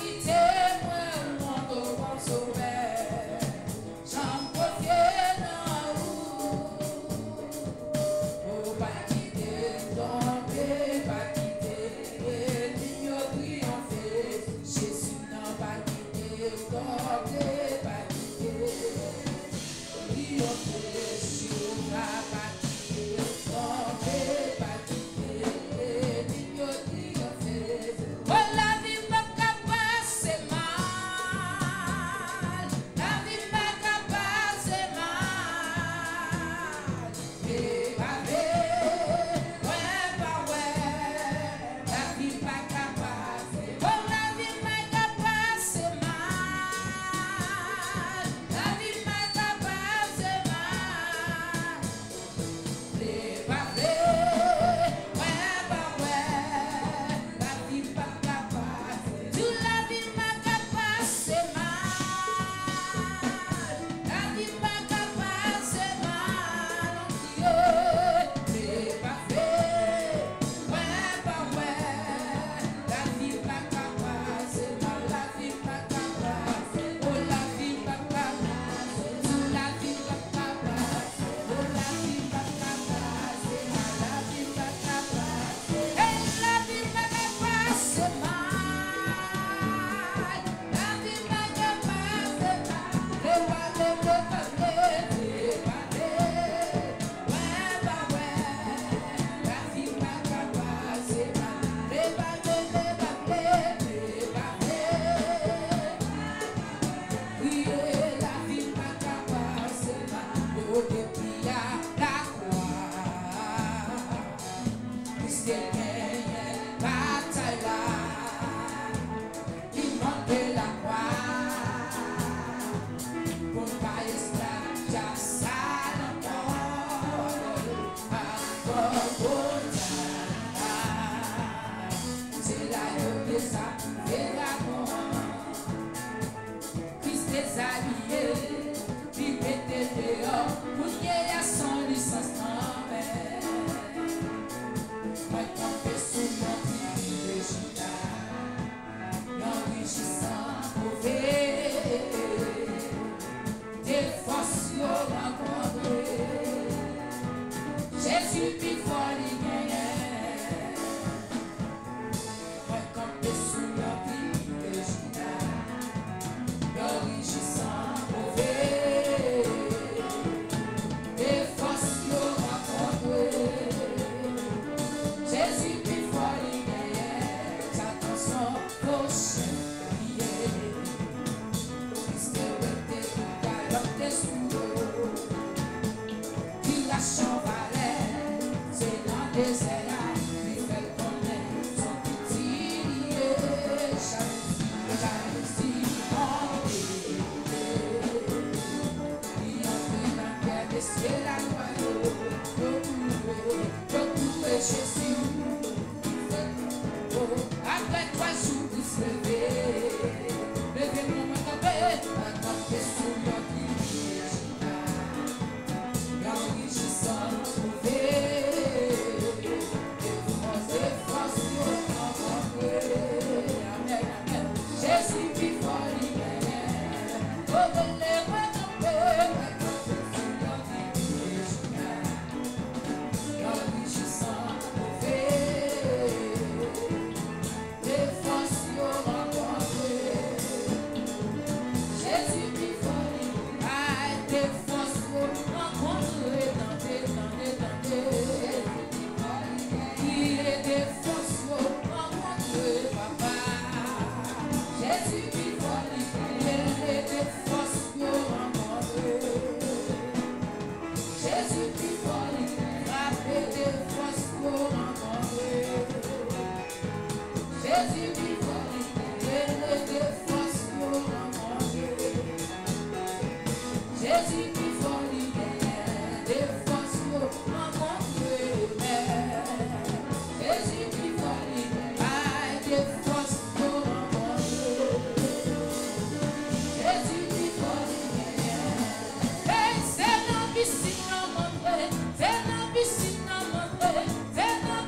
He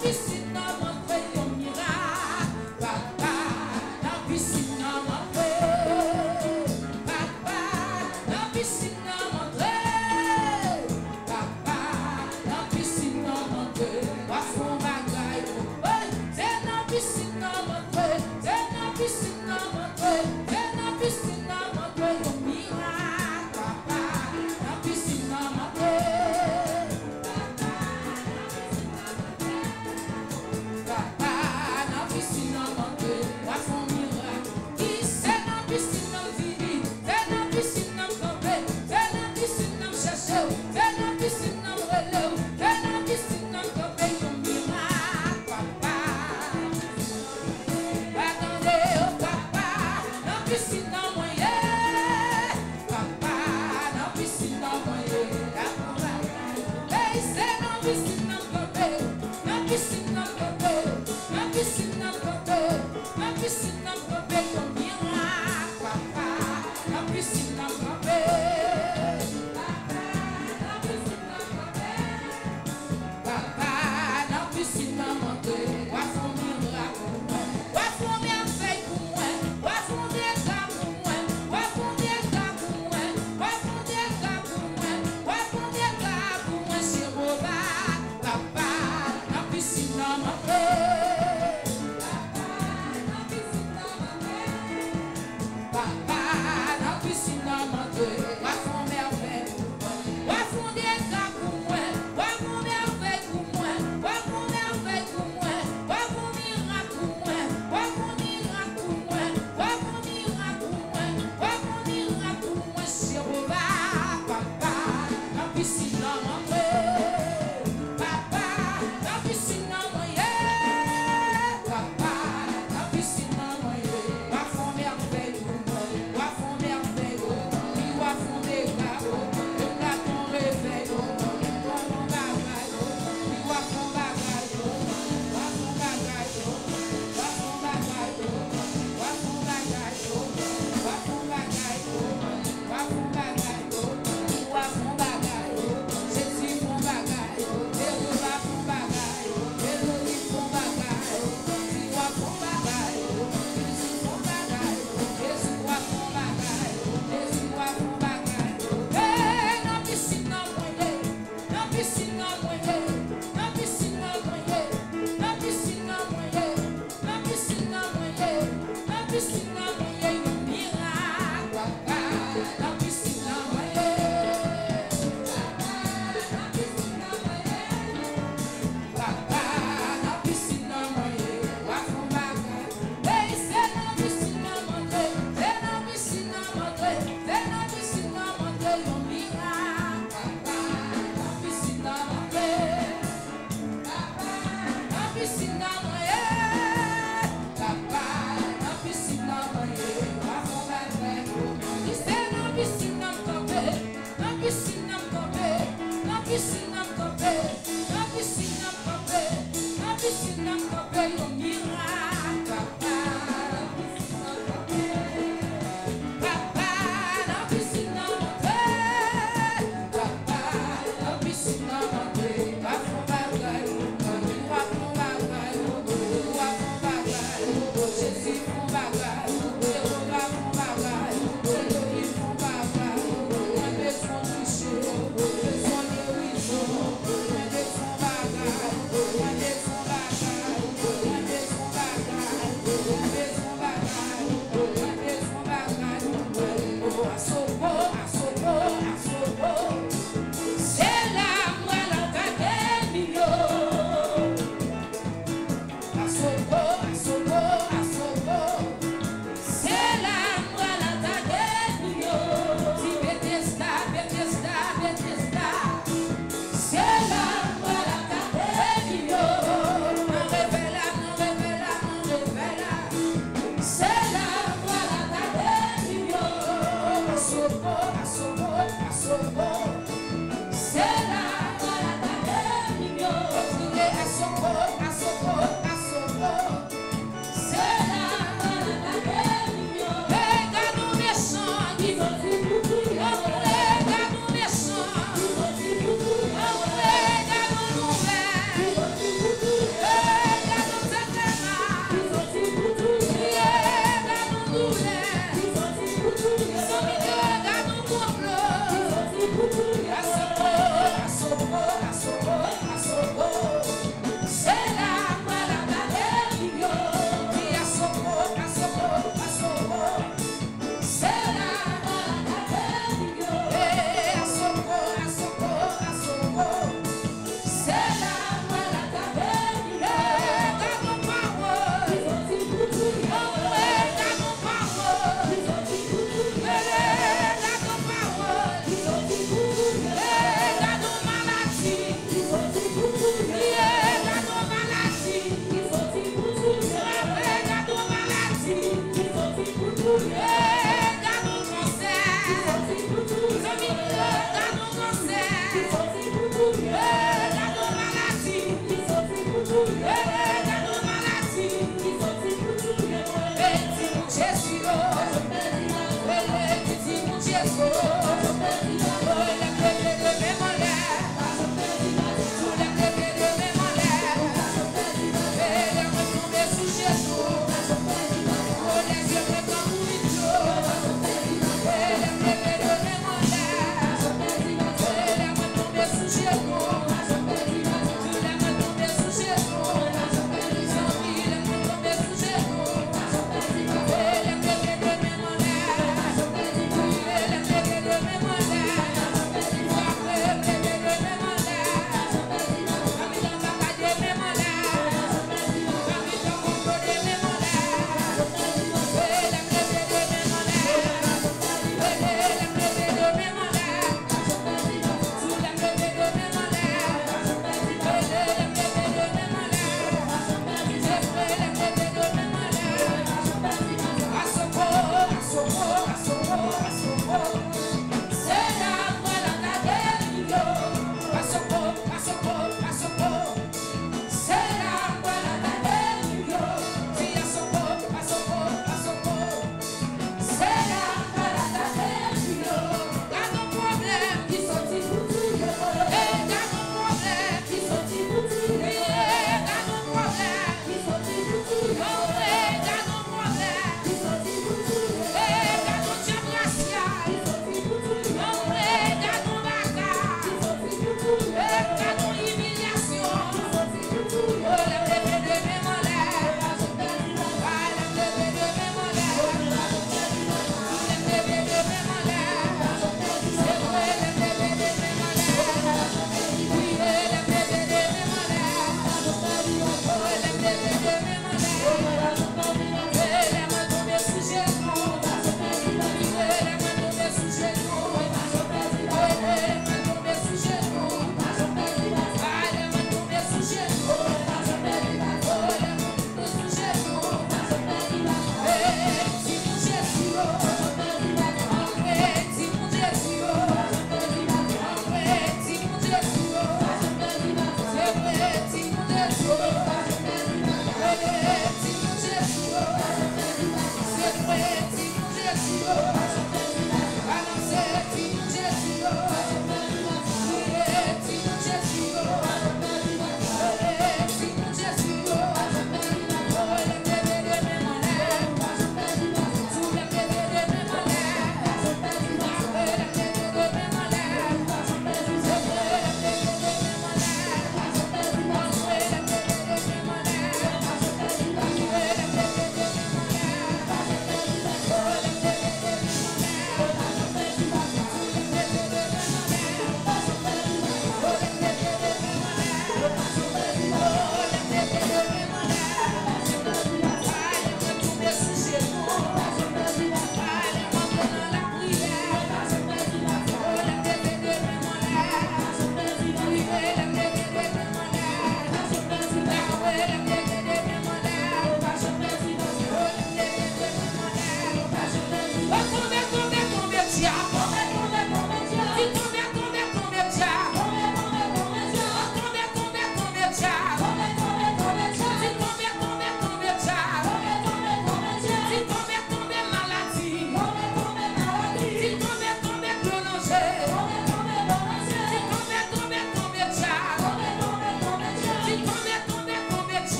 Piscina, monte,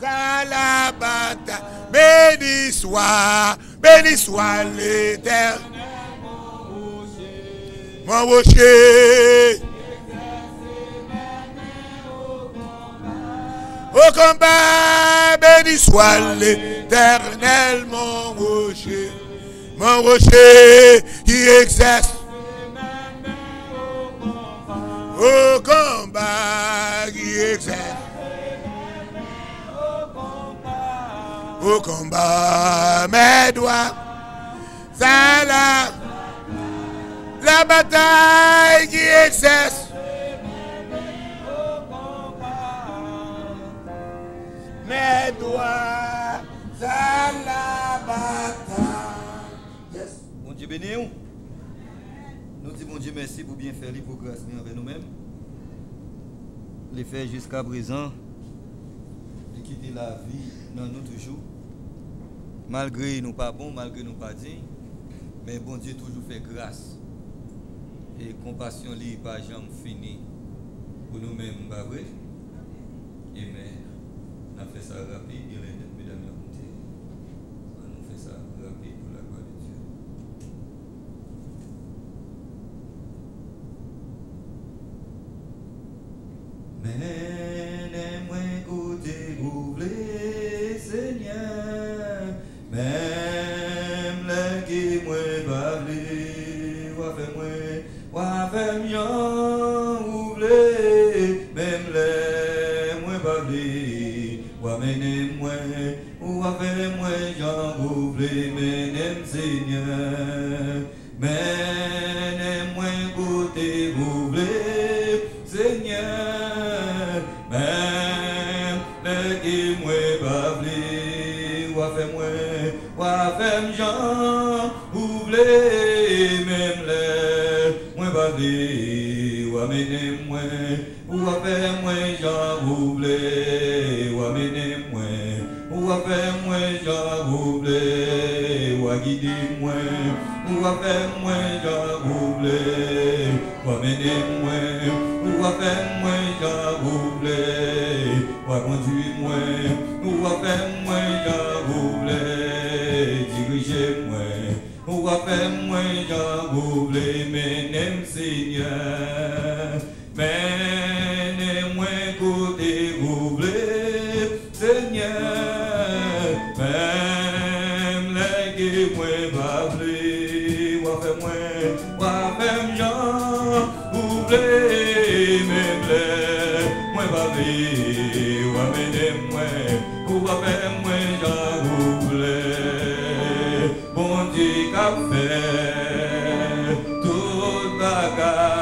à la bataille. Béni soit l'Éternel. Mon rocher. Au combat, béni soit l'Éternel, mon rocher qui exerce. Au combat qui exerce. Au combat, mes doigts, ça la bataille qui exerce. Mes doigts, ça la bataille. Yes. Bon Dieu béni nous. Nous disons bon Dieu merci pour bien faire les pour grâce envers nous-mêmes. Les faire jusqu'à présent. Et quitter la vie dans nous toujours. Malgré nous pas bons, malgré nous pas dignes. Mais bon Dieu toujours fait grâce. Et compassion n'est pas jamais finie pour nous-mêmes, pas vrai? Amen. On a fait ça rapide, il est mesdames et messieurs. On a fait ça rapide pour la gloire de Dieu. Mais n'aime-moi côté roublé, Seigneur. Même la qui moi bablé, wa fait mieux roublé, même les moi bablé, wa menem moi, wa fait moi j'en roublé, menem Seigneur. Mais n'aime-moi côté roublé, Seigneur. Même les qui moi bablé, wa fait j'en roublé, même les moi bablé, wa menem moi, wa fait moi j'en roublé, wa menem moi, wa fait moi j'en roublé, wa guider moi, wa fait moi j'en roublé, wa menem moi, wa fait moi j'en roublé, wa conduire moi, wa fait moi j'en roublé, diriger moi, wa fait moi j'en roublé, menem Seigneur. Menez-moi côté roublé, Seigneur. Même les qui moi bablé, wa fait Jean roublé, même les moi bablé, wa menez-moi, wa fait Jean roublé. Bon Dieu qu'a fait toute bagarre.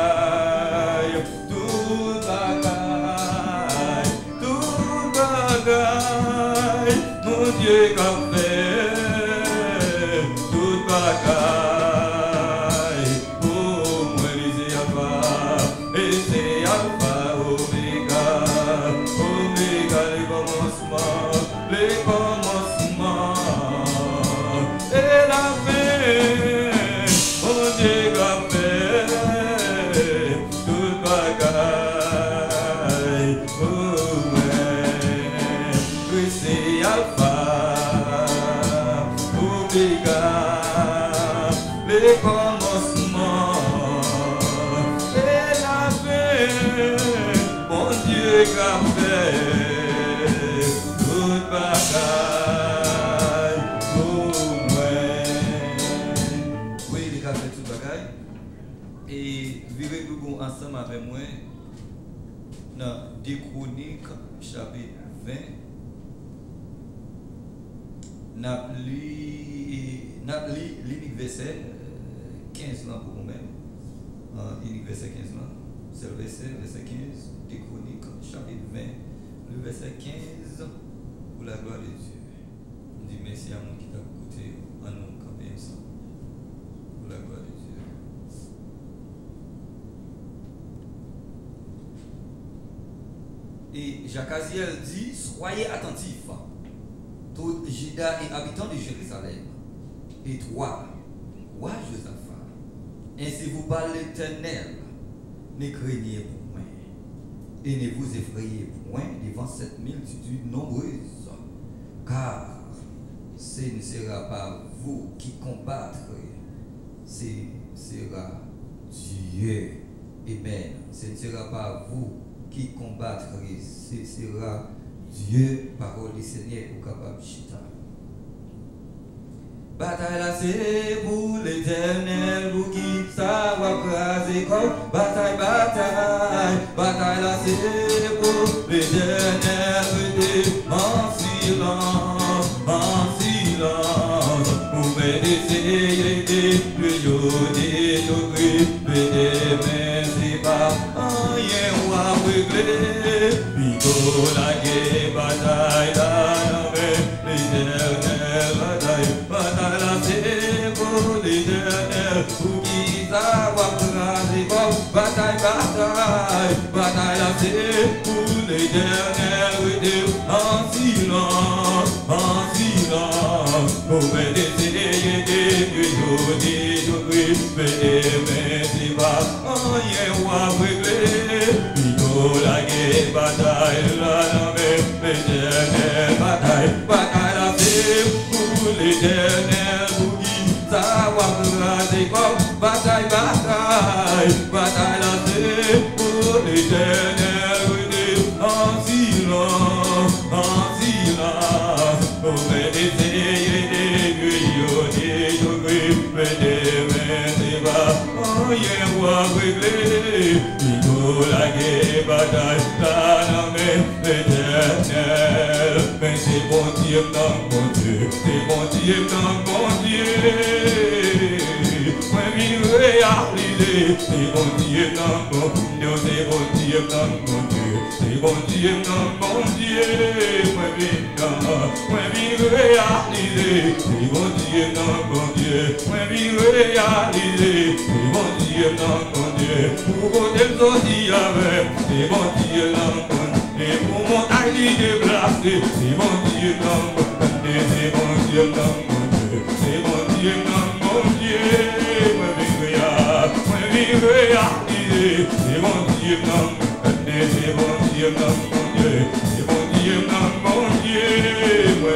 Dieu qu'a fait toute bagaille pour moi les Alpha et c'est Alpha Omega les commencements et la fin. Mon Dieu qu'a fait toute bagaille pour moi c'est Alpha les commencements et la fin. Mon Dieu qu'a fait toute bagaille pour moi. Oui, il a fait toute bagaille. Et vivez nous ensemble avec moi dans 2 Chroniques chapitre 20. N'a l'unique verset 15 là pour nous-mêmes. L'unique verset 15 là. C'est le verset 15 des Chroniques, chapitre 20. Le verset 15 pour la gloire de Dieu. On dit merci à nous qui t'a écouté, à nous camper ensemble. Pour la gloire de Dieu. Et Jacques Aziel dit, soyez attentifs, tous Juda et habitants de Jérusalem, et toi, roi Josaphat, ainsi vous parle l'Éternel, ne craignez pour moi. et ne vous effrayez point devant cette multitude nombreuse, car ce ne sera pas vous qui combattrez, ce sera Dieu. Amen. Ce ne sera pas vous qui combattrez, ce sera Dieu, parole du Seigneur, au capable chita. Bataille là c'est pour l'Éternel, pour qui ça va craser comme bataille, bataille. Bataille là c'est pour l'Éternel, en silence, pour m'aider de joder, mais c'est pas rien ou à régler. Bigo la guerre, bataille là, l'Éternel, bataille là c'est pour l'Éternel, pour qui ça va craser comme bataille, bataille. Bataille là c'est pour l'Éternel, en silence, pour m'aider de joder, mais c'est pas rien ou à régler. Bigo la guerre, bataille là, l'Éternel, bataille là c'est pour l'Éternel, pour qui ça va craser comme bataille, bataille. Bataille là c'est pour l'Éternel, en silence, pour m'aider mais c'est pas rien ou à régler. Bigo la guerre, bataille là, l'Éternel, mais c'est bon Dieu, non bon Dieu, c'est bon Dieu, non bon Dieu. Moi vivre réalisé, c'est bon Dieu, non bon Dieu, c'est bon Dieu, non bon Dieu, c'est bon Dieu, non bon Dieu. Moi vivre réalisé, c'est bon Dieu, non bon Dieu. Moi vivre réalisé, c'est bon Dieu, non bon Dieu. Pour côté le sortir avec, c'est bon Dieu, non bon Dieu. Et pour mon taille déplacé, c'est bon Dieu, non bon Dieu. C'est bon Dieu, non bon Dieu. C'est bon Dieu, non bon Dieu. Moi vivre réalisé, c'est bon Dieu, non bon Dieu. C'est bon Dieu, non bon Dieu. C'est bon Dieu, non bon Dieu. Moi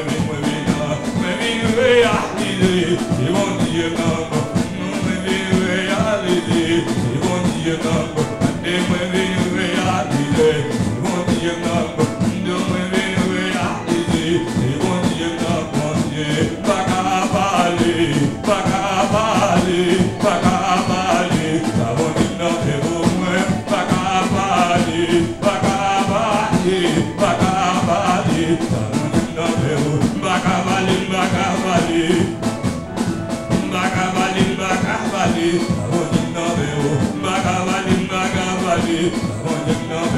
vivre réalisé, c'est bon Dieu, non bon Dieu. Moi vivre réalisé, c'est bon Dieu, non bon Dieu. Moi vivre réalisé, c'est bon Dieu, non bon Dieu. Moi vivre réalisé, c'est bon Dieu, non bon Dieu. Pas qu'à parler, pas qu'à parler, pas qu'à parler. Ça va dire non, c'est pour moi. Pas qu'à parler, pas qu'à parler, pas qu'à parler. Ça va dire non, c'est pour moi. Pas qu'à parler, pas qu'à parler. Bagavali, bagavali, bagavali, bagavali, bagavali, bagavali,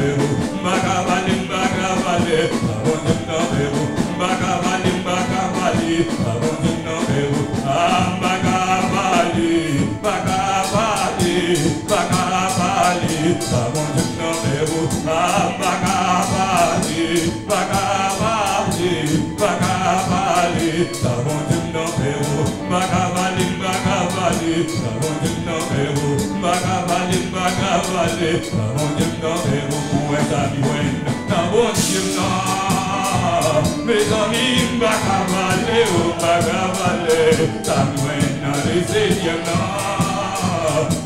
bagavali, bagavali, bagavali, bagavali, bagavali, bagavali, mes amis, bagavale, oh bagavale, tamouena les seigneurs,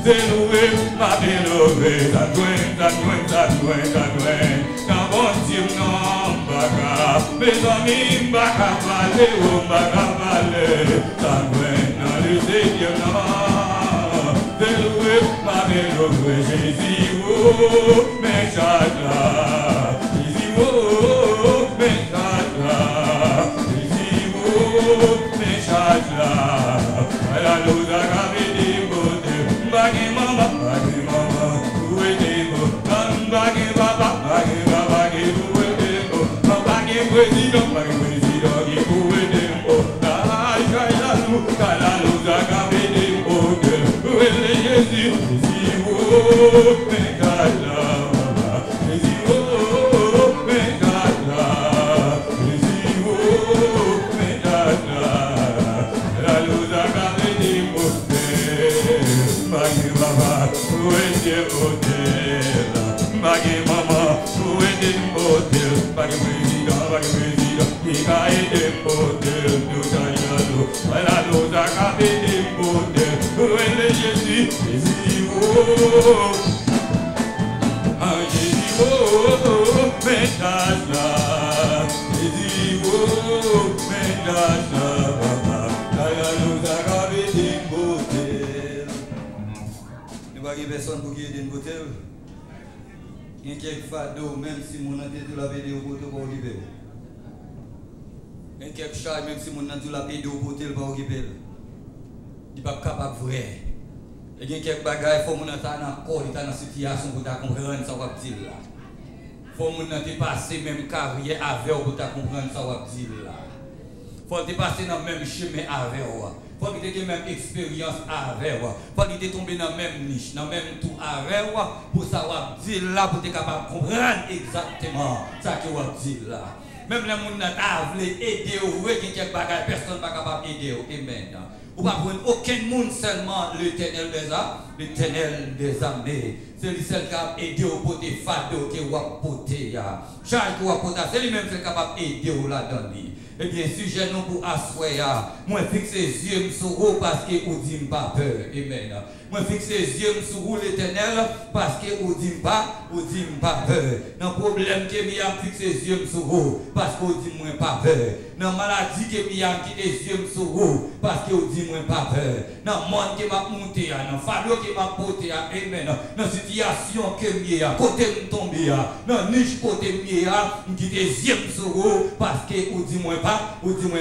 c'est loué, ma déloué, tatouin, quand bon Dieu non, baga, mes amis, bagavale, oh bagavale, tamouena les seigneurs, c'est loué, ma déloué, Jésus, oh, mes chagras, Jésus, oh, mes chagras, Jésus, oh, mes chagras, la luz a gavidi bote, bagi mama, uwe dego, bagi baba, bagi uwe dego, bagi president, uwe dego, la luz a gavidi bote, uwe le Jésus, Jésus, oh, mes chagras. Bagi mama, potel, pas de président, qui a été potel, nous allons, voilà, nous avons été potel, où est Jésus, Jésus, oh, Jésus, oh, message là, Jésus, oh, message là, papa, voilà, nous avons été potel. Il n'y a pas personne pour qui ait une bouteille. Il y a quelques fados, même si mon entité tout la vidéo pour te pas occuper. Il y a quelques chats, même si mon entité la vidéo pour te pas occuper. Il n'est pas capable de vrai. Il y a quelques bagages, il faut mon entité dans corps, il est dans situation pour te comprendre ça va dire là. Il faut mon entité passer même carrière avec pour te comprendre ça va dire là. Il faut te passer dans le même chemin avec toi. Il faut que tu aies la même expérience avec toi. Il faut que tu tombé dans la même niche, dans le même tout avec toi, pour savoir dire là, pour être capable de comprendre exactement ce que tu vas dire là. Même les gens qui veulent aider, ou qui quelques bagages, personne n'est pas capable d'aider. Amen. Ou pas prendre aucun monde, seulement l'Éternel des armées. C'est lui seul qui a aidé au côté fado qui va porter. Charles qui va porter, c'est lui-même qui est capable d'aider là-dedans. Eh bien, sujet nous pour asseoir, moi fixe les yeux sur vous parce que vous dites pas peur. Amen. Moi fixe les yeux sur vous l'Éternel parce que vous dites pas peur. Dans le problème que je fixe les yeux sur vous parce que vous dites pas peur. Dans la maladie que je fixe les yeux sur vous parce que vous dites pas peur. Dans le monde qui m'a monté, dans le fardeau qui m'a porté, amen. Dans la situation que je suis, côté me tomber, dans la niche côté je fixe les yeux sur vous parce que vous dites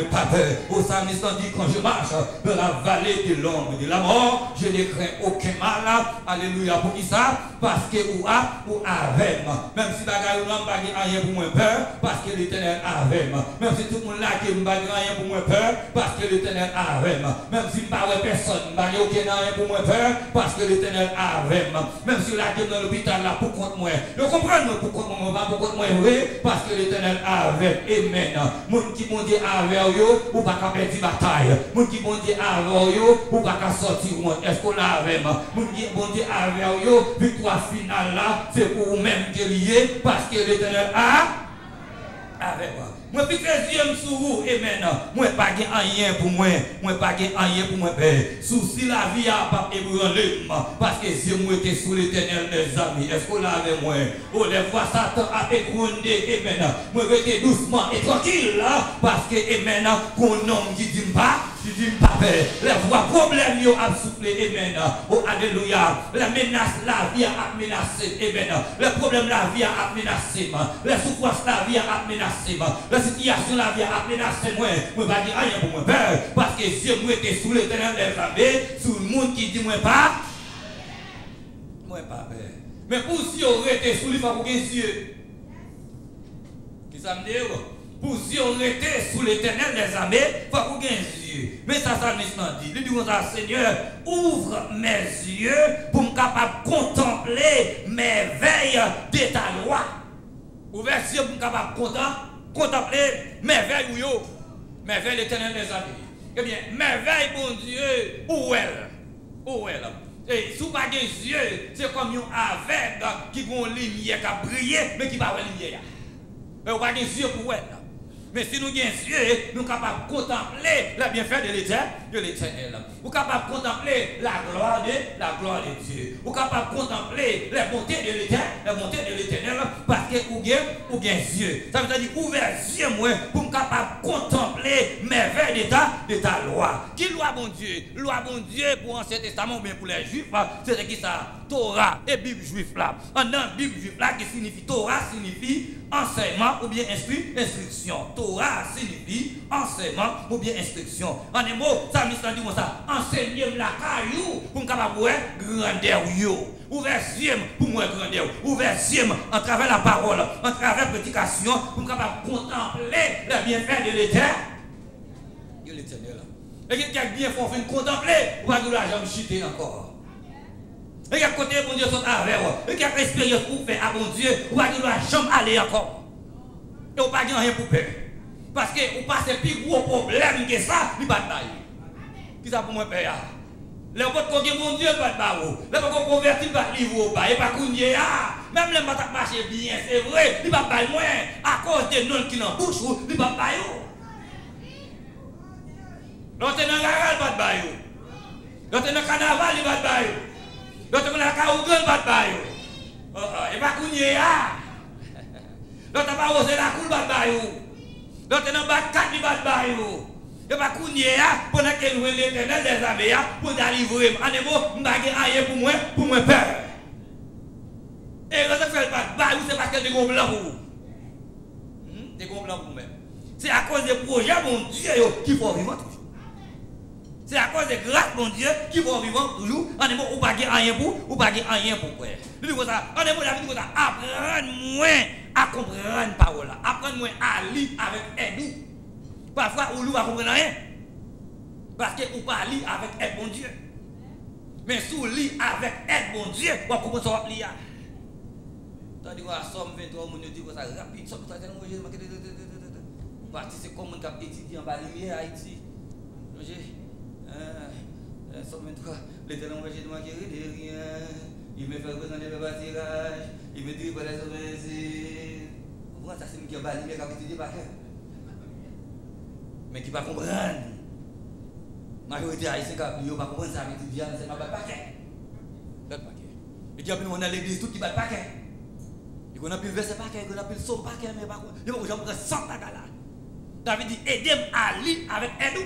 pas peur. Au psalmiste dit quand je marche dans la vallée de l'ombre de la mort, je ne crains aucun mal. Alléluia. Pour qui ça? Parce que ou avec moi. Même si bagaille ou non pas rien pour moi peur, parce que l'Éternel avec moi. Même si tout le monde là qui me bague rien pour moi peur, parce que l'Éternel avec moi. Même si pas personne bague aucun rien pour moi peur, parce que l'Éternel avec moi. Même si là qui dans l'hôpital là pour contre moi. Je comprends pour contre moi pas pour contre moi oui, parce que l'Éternel avec. Amen. Moun qui bon Dieu avec yo ou pas capable de bataille. Moun qui bon Dieu avec yo ou pas capable sortir monde. Est-ce qu'on a avec moi? Moun qui bon Dieu avec yo victoire finale là, c'est pour vous-même qui est lié parce que l'Éternel a avec moi. Moi, puis les yeux sur vous, et maintenant, moi, pas rien pour moi, pas rien pour moi, souci la vie à pas ébranler, parce que si moi était sous l'Éternel des amis, est-ce qu'on l'a avec moi? Oh, les fois Satan a ébranlé, et maintenant, moi, j'étais doucement et tranquille là, parce que, et maintenant, qu'on homme qui dit pas, les voix problèmes yo a soufflé, et maintenant, oh, alléluia, la menace, la vie a menacé, et maintenant, le problème, la vie a menacé, les souffrances, la vie a menacé, la situation la vie a menacé moi pas dire rien pour moi peur parce que Dieu moi était sous l'Éternel des armées sous le monde qui dit moi pas peur mais pour si on était sous lui pas pour Dieu qui ça me dit pour si on était sous l'Éternel des armées pas pour Dieu mais ça me dit lui dit ça Seigneur ouvre mes yeux pour me capable contempler mes veilles de ta loi ouvre les yeux pour me capable contempler merveille ou yo, merveille l'Éternel des armées. Eh bien, merveille bon Dieu, où elle? Et sous pas des yeux, c'est comme un aveugle qui a une lumière qui a brillé, mais qui n'a pas de lumière. Mais on pas des yeux pour elle. Mais si nous avons des yeux, nous sommes capables de contempler le bienfait de l'Éternel. Nous sommes capables de contempler la gloire de Dieu. Nous sommes capables de contempler les bontés de l'Éternel, parce que nous avons des yeux. Ça veut dire ouvrir les yeux pour nous capables de contempler merveilles de ta loi. Qui loi bon Dieu? Loi bon Dieu pour l'Ancien Testament ou bien pour les Juifs, c'est qui ça? Torah et Bible juif là. En un Bible juif là qui signifie Torah signifie enseignement ou bien instruction. Torah signifie enseignement ou bien instruction. En un mot, ça me dit ça. Enseignez la caillou pour me capable voir grandeur yo. Ouvert yeux pour moi grandeur. Ouvert yeux en travers la parole, en travers la prédication pour me capable contempler le bienfait de l'Éternel. De l'Éternel. Et qui a bien fait contempler, ou pas de l'argent chuter encore. Et qui a côté bon Dieu sont avec vous. Et qui a l'expérience pour faire à bon Dieu, ou pas de l'argent aller encore. Et vous pas rien pour faire. Parce que vous passez plus gros problème que ça, il pas de bail. Qui ça pour moi faire? Les potes qu'on mon Dieu pas de barreau. Les potes qu'on convertit pas de livre au bas. Et pas qu'on y est. Même les potes marcher bien, c'est vrai. Il va pas moins. À cause des noms qui n'en bouche, il va pas yo. L'autre est dans le garage, pas de bail. L'autre est dans le carnaval, il va de bail. L'autre est dans la carougan, pas de bail. Et pas qu'on y est. L'autre est pas osé la coule, pas de bail. L'autre est dans le bac 4, il va de bail. Et pas qu'on y est, pendant que nous l'éternel des armées, pour délivrer. En un mot, je ne rien pour moi peur. Et quand ça fait pas de bail, c'est parce que des gros blancs pour vous. Des gros blancs pour vous-même. C'est à cause des projets, mon Dieu, qu'il faut vivre toujours. C'est à cause de grâce, mon Dieu, qu'il faut vivre toujours. En un mot, ou pas rien pour, ou pas rien pour quoi. En un mot, David dit ça, apprendre-moi à comprendre la parole. Apprendre-moi à lire avec aide. Parfois, on ne comprend rien. Parce que vous pas lire avec aide, mon Dieu. Mais si vous lisez avec aide, mon Dieu, vous comprenez ça, vous lire. Tandis que Somme 23, on dit que ça rapide, Somme 23, c'est comme on a étudié en bas de lumière à Haïti. Somme 23, l'Éternel m'a dit de moi qui rien. Il me fait représenter le bâtirage. Il me dit que les hommes, c'est. Vous voyez, ça c'est qui a bas de lumière qui a étudié par cœur. Mais qui ne comprennent pas. La majorité haïtienne qui ne comprennent pas ça, c'est ma paquet. Et qui a nous dans l'église, tout qui bat le paquet. Et qu'on a pu verser paquet, qu'on a pu le sauver paquet, mais par contre, il faut que j'en prenne 100 tagas là. David dit, aidez-moi à lire avec aide,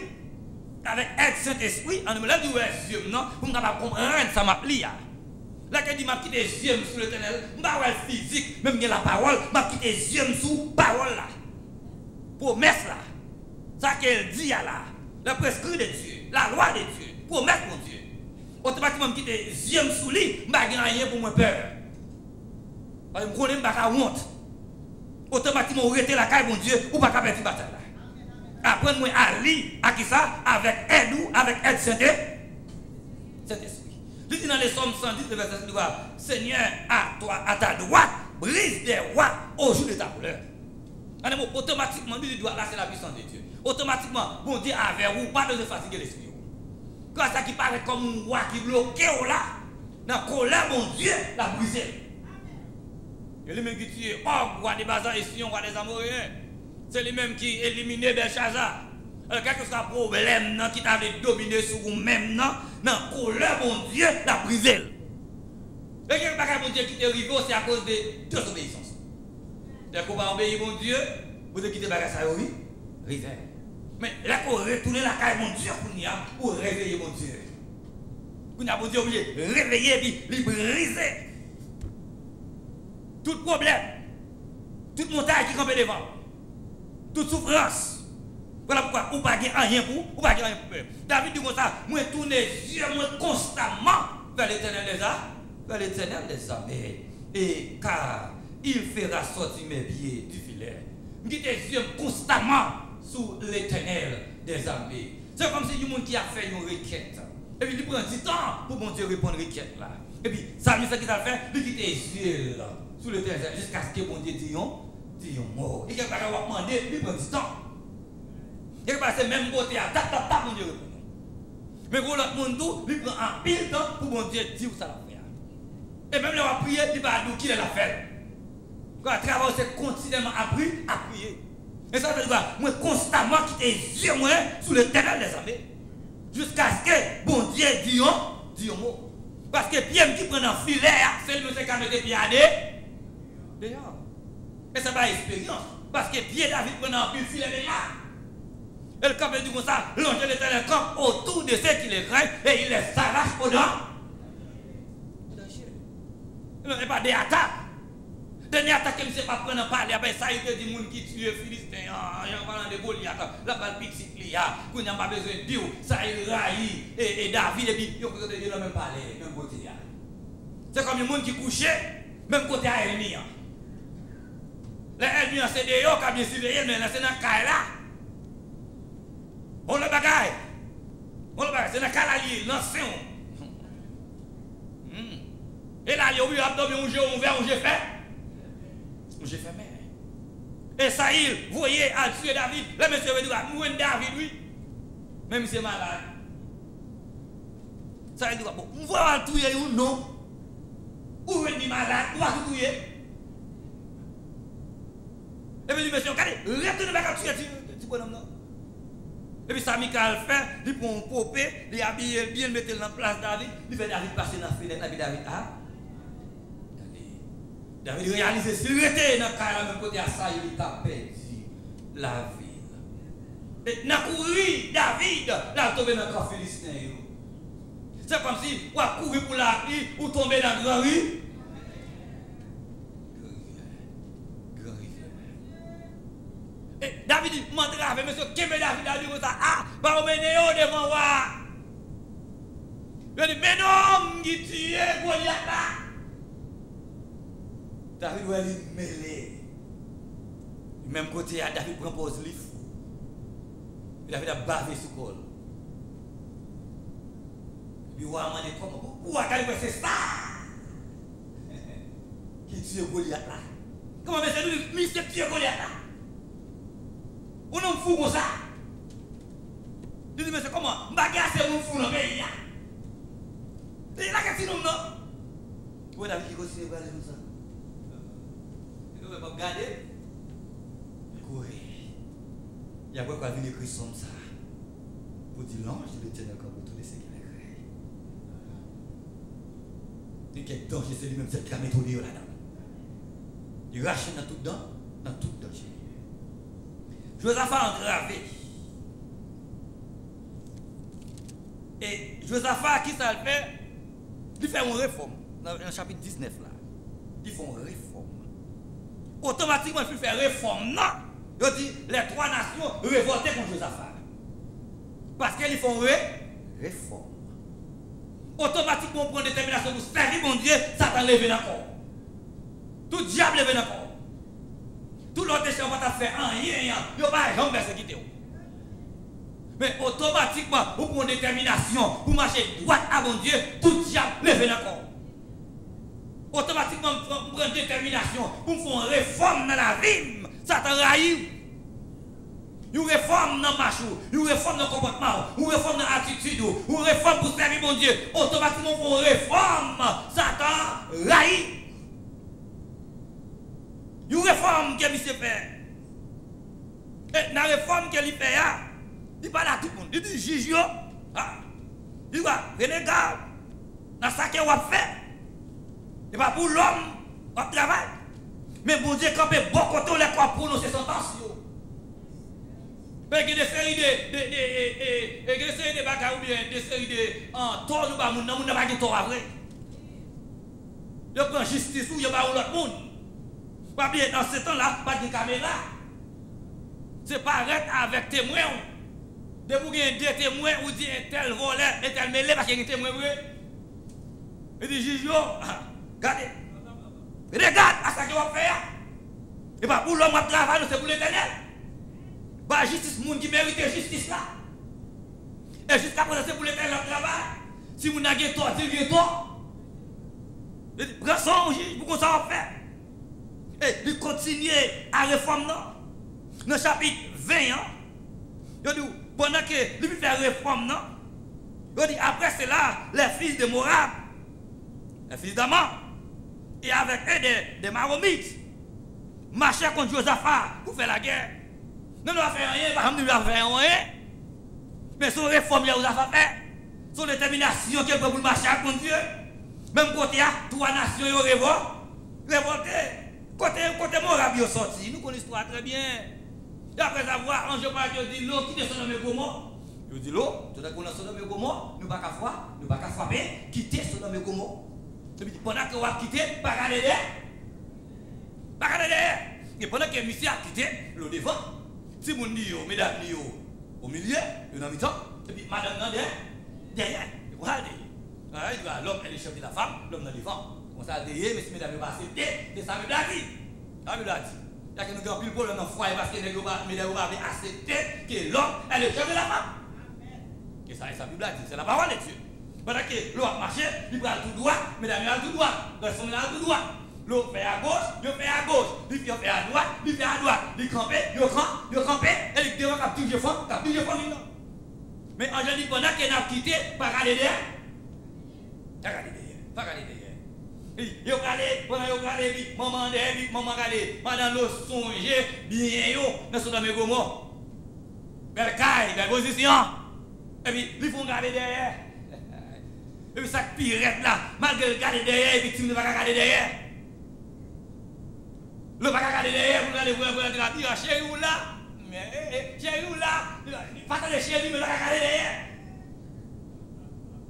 avec aide Saint-Esprit, en me lève du yeux, non, pour me comprendre ça m'a plié. Là, quand il dit, m'a quitté les yeux sur l'éternel, je ne physique, même la parole, m'a quitté les yeux sur la parole là. Promesse là. Ça qu'elle dit à la prescrit de Dieu, la loi de Dieu, promesse mon Dieu. Automatiquement, je quitte les yeux sous lui, je n'ai rien pour moi peur. Parce que je connais pas honte. Automatiquement, vous arrêtez la caille, mon Dieu, ou pas qu'à perdre la bataille. Apprenez-moi à lire, à qui ça, avec aide ou avec aide Saint-Esprit. Il dit dans les Psaumes 110, le verset 3, Seigneur, à toi, à ta droite, brise des rois au jour de ta couleur. Automatiquement, lui doit lâcher la puissance de Dieu. Automatiquement, bon Dieu avec vous, pas de fatiguer l'esprit. Quand ça qui paraît comme un roi qui bloque là, dans la colère, mon Dieu, la briser. Et lui-même qui tue, oh, roi des Bazans et Sion, roi des Amoréens. C'est lui-même qui élimine Belshazzar. Quel que soit le problème qui t'avait dominé sur vous-même, dans la colère, mon Dieu, la briser. Et quel bagage, mon Dieu, qui t'est arrivé, c'est à cause de désobéissance. Dès qu'on va obéir, mon Dieu, vous devez quitter le bagage, ça oui, rivière. Mais là, qu'on retourne la caille, mon Dieu, pour réveiller, mon Dieu. Vous n'avez pas obligé de réveiller et de briser. Tout problème, toute montagne qui campe devant, toute souffrance. Voilà pourquoi vous n'avez rien pour, vous n'avez rien pour peur. David dit comme ça, moi tourne les yeux constamment vers l'éternel des armes, vers l'éternel des armées. Et car il fera sortir mes pieds du filet. Je quitte les yeux constamment sous l'éternel des armées. C'est comme si il y a un monde qui a fait une requête. Et puis il prend du temps pour mon Dieu répondre à la requête là. Et puis ça veut dire qu'il a fait, il quitte les yeux là, sous l'éternel jusqu'à ce que mon Dieu dise mort. Et qu'il va demander, il prend du temps. Et qu'il passe même côté à tap, mon Dieu répond. Mais pour l'autre monde, il prend un pile temps pour mon Dieu dire où ça va faire. Et même là, on va prier, il va nous qu'il a fait. Quand on travaille, c'est continuellement à prier. Et ça veut dire quoi? Moi, constamment, quitter les yeux, moi, sous le terrain des armées. Jusqu'à ce que, bon Dieu, dit un mot. Parce que Pierre qui prend un filet, c'est le monsieur qui a mis des pieds à dehors. Et ça va expérience. Parce que Pierre David prend un filet dehors. Et le cap dit comme ça, l'ange de l'éternel campe autour de ceux qui les craignent et il les arrache au-dedans. Il n'y a pas d'attaque. Dernier attaque, il ne sait pas prendre parler, après ça, il te dit gens qui tue Philistin, il y a parlant de Goliath, la balle petit, il n'y a pas besoin de Dieu, ça il raille, et David, et puis, il n'y a même parler, même côté. C'est comme les gens qui couchaient, même côté à l'ennemi. L'ennemi, c'est des gens qui ont bien surveillé, mais c'est dans le cas là. On le bagaille. C'est dans le cas là, l'ancien. Et là, il y a eu abdomen, on ouvert, on j'ai fait. J'ai fait mère. Et Saïl, vous voyez, a tué David. Le monsieur veut dire, nous David, oui. Même si c'est malade. Ça veut dire, bon, on va tout ou non. Ou est malade, ou va tout tuer. Et puis, monsieur, regardez, retournez vers le petit bonhomme là. Et puis, ça, Michael fait, il prend un popé, il habille bien, il met dans la place David, il fait David passer dans la fenêtre, et puis David, David réalise, s'il était dans le cas, même côté à ça, il a perdu la ville. Et dans courir, David, là, il tombé dans le camp philistin. C'est comme si, on a couru pour la vie, ou tomber dans la grande rue. Et David dit, montre avec monsieur, qui met David a dit comme ça, ah, va vous mener devant moi. Il dit, mais non, qui tue Goliath là. David va lui mêler. Même côté, David propose livre. David a bavé sous col. Puis on a demandé comment, où a-t-il c'est ça qui tue Goliath là. Comment monsieur nous dit, monsieur tue Goliath là. On nous fout comme ça. Il dit, mais c'est comment? Bagarre, mon fou dans le pays. C'est là que c'est nous, non? Oui, David qui continue à aller comme ça. Il ne peut pas regarder. Courir. Il y a quoi qu'on a vu écrit comme ça. Pour dire l'ange de l'éternel comme tout ce qu'il a créé. Et quel danger, c'est lui-même qui a méthode là-dedans. Il rachète dans tout danger. Josaphat engravé. Et Josaphat, qui ça le fait? Il fait une réforme. Dans le chapitre 19 là. Il fait une réforme. Automatiquement, il fait réforme. Non! Il dit, les trois nations révoltées contre Josaphat. Parce qu'ils font réforme. Automatiquement, on prend une détermination pour servir mon Dieu, Satan levé dans le corps. Tout diable levé dans le corps. Tout l'autre déchet, on va faire rien. Il n'y a pas jamais persécuté. Mais automatiquement, vous prenez une détermination pour marcher droit à mon Dieu, tout diable levé dans le corps. Automatiquement, vous prenez une détermination pour faire une réforme dans la vie. Satan raït. Une réforme dans le marché, une réforme dans le comportement, une réforme dans l'attitude, une réforme pour servir mon Dieu. Automatiquement, vous une réforme. Satan raït. Une réforme que monsieur fait. Et dans la réforme qu'il fait, il parle à tout le monde. Il dit, juge, il va, renégat, dans ce qu'il a fait. Et pas pour l'homme, on travaille. Mais bon Dieu, quand il beaucoup de temps, il a prononcé son sentence. Il y a des séries de bagages ou bien des séries de torts, nous n'avons pas de tort après. Il prend justice ou il y a pas l'autre monde. Pas bien, dans ce temps-là, pas de caméra. C'est pas arrêter avec témoin. De vous gagner deux témoins ou dire un tel voleur, un tel mêlé parce qu'il y a un témoin. Il dit, juge, regardez. Regarde à ce qu'il va faire. Et pas pour l'homme qui travaille, c'est pour l'éternel. Pas justice, monde qui mérite justice là. Et jusqu'à présent, c'est pour l'éternel qui travaille. Si vous n'avez pas tort, c'est tort. Prends ça, juge, pour qu'on s'en fait. Et il continue à réformer dans le chapitre 20. Il dit, pendant que lui fait réforme, il dit, après cela, les fils de Moab, les fils d'Aman, et avec eux des Maromites, marchaient contre Josaphat pour faire la guerre. Non, il n'a fait rien, il n'a fait rien. Mais son réforme, Josaphat fait, son détermination qu'il peut pour marcher contre Dieu. Même côté, trois nations ont révolté. Côté Moab, ils sont sortis. Nous connaissons l'histoire très bien. Et après avoir, Ange Dieu dit l'eau qui descend dans mes gommons. Je dis l'eau, tout à coup, dans mes gommons, nous ne pouvons pas frapper, quitter son mes gommons. Pendant que vous avez quitté, pas regarder derrière. Pas regarder derrière. Et pendant que monsieur a quitté, le devant, si vous dites, mesdames, au milieu, le dans mi-temps, et puis madame, derrière. Regardez. L'homme est le chef de la femme, l'homme dans le devant. On s'est dit, mais si mesdames ne pas accepter, c'est ça me l'a dit. Ça me l'a dit. Il y a que nous avons plus de problème dans le foyer parce que mesdames ne pas accepter que l'homme est le chef de la femme. Et ça, Bible a dit, c'est la parole de Dieu. Pendant que l'homme marche, il prend tout droit, mesdames, il prend tout droit, les femmes tout droit. L'autre fait à gauche, il fait à gauche, il fait à droite, il fait à droite, il campe, il campe, et il devant qu'il toujours fond, Mais Angélique, pendant qu'elle a quitté, pas regarder derrière. Regardez derrière. Regardez derrière. Yo regardez, pendant yo regardez, maman regardez, pendant l'eau songer, bien yo, dans son ami gomo. Belle caille, belle position. Et puis, ils font regarder derrière. Et puis, ça pirate là, malgré le regarder derrière, et puis, tu ne vas pas regarder derrière. Le pas regarder derrière, vous regardez, vous dire, chérie ou là. Mais, chérie ou là. Pas de chérie, mais regarder derrière.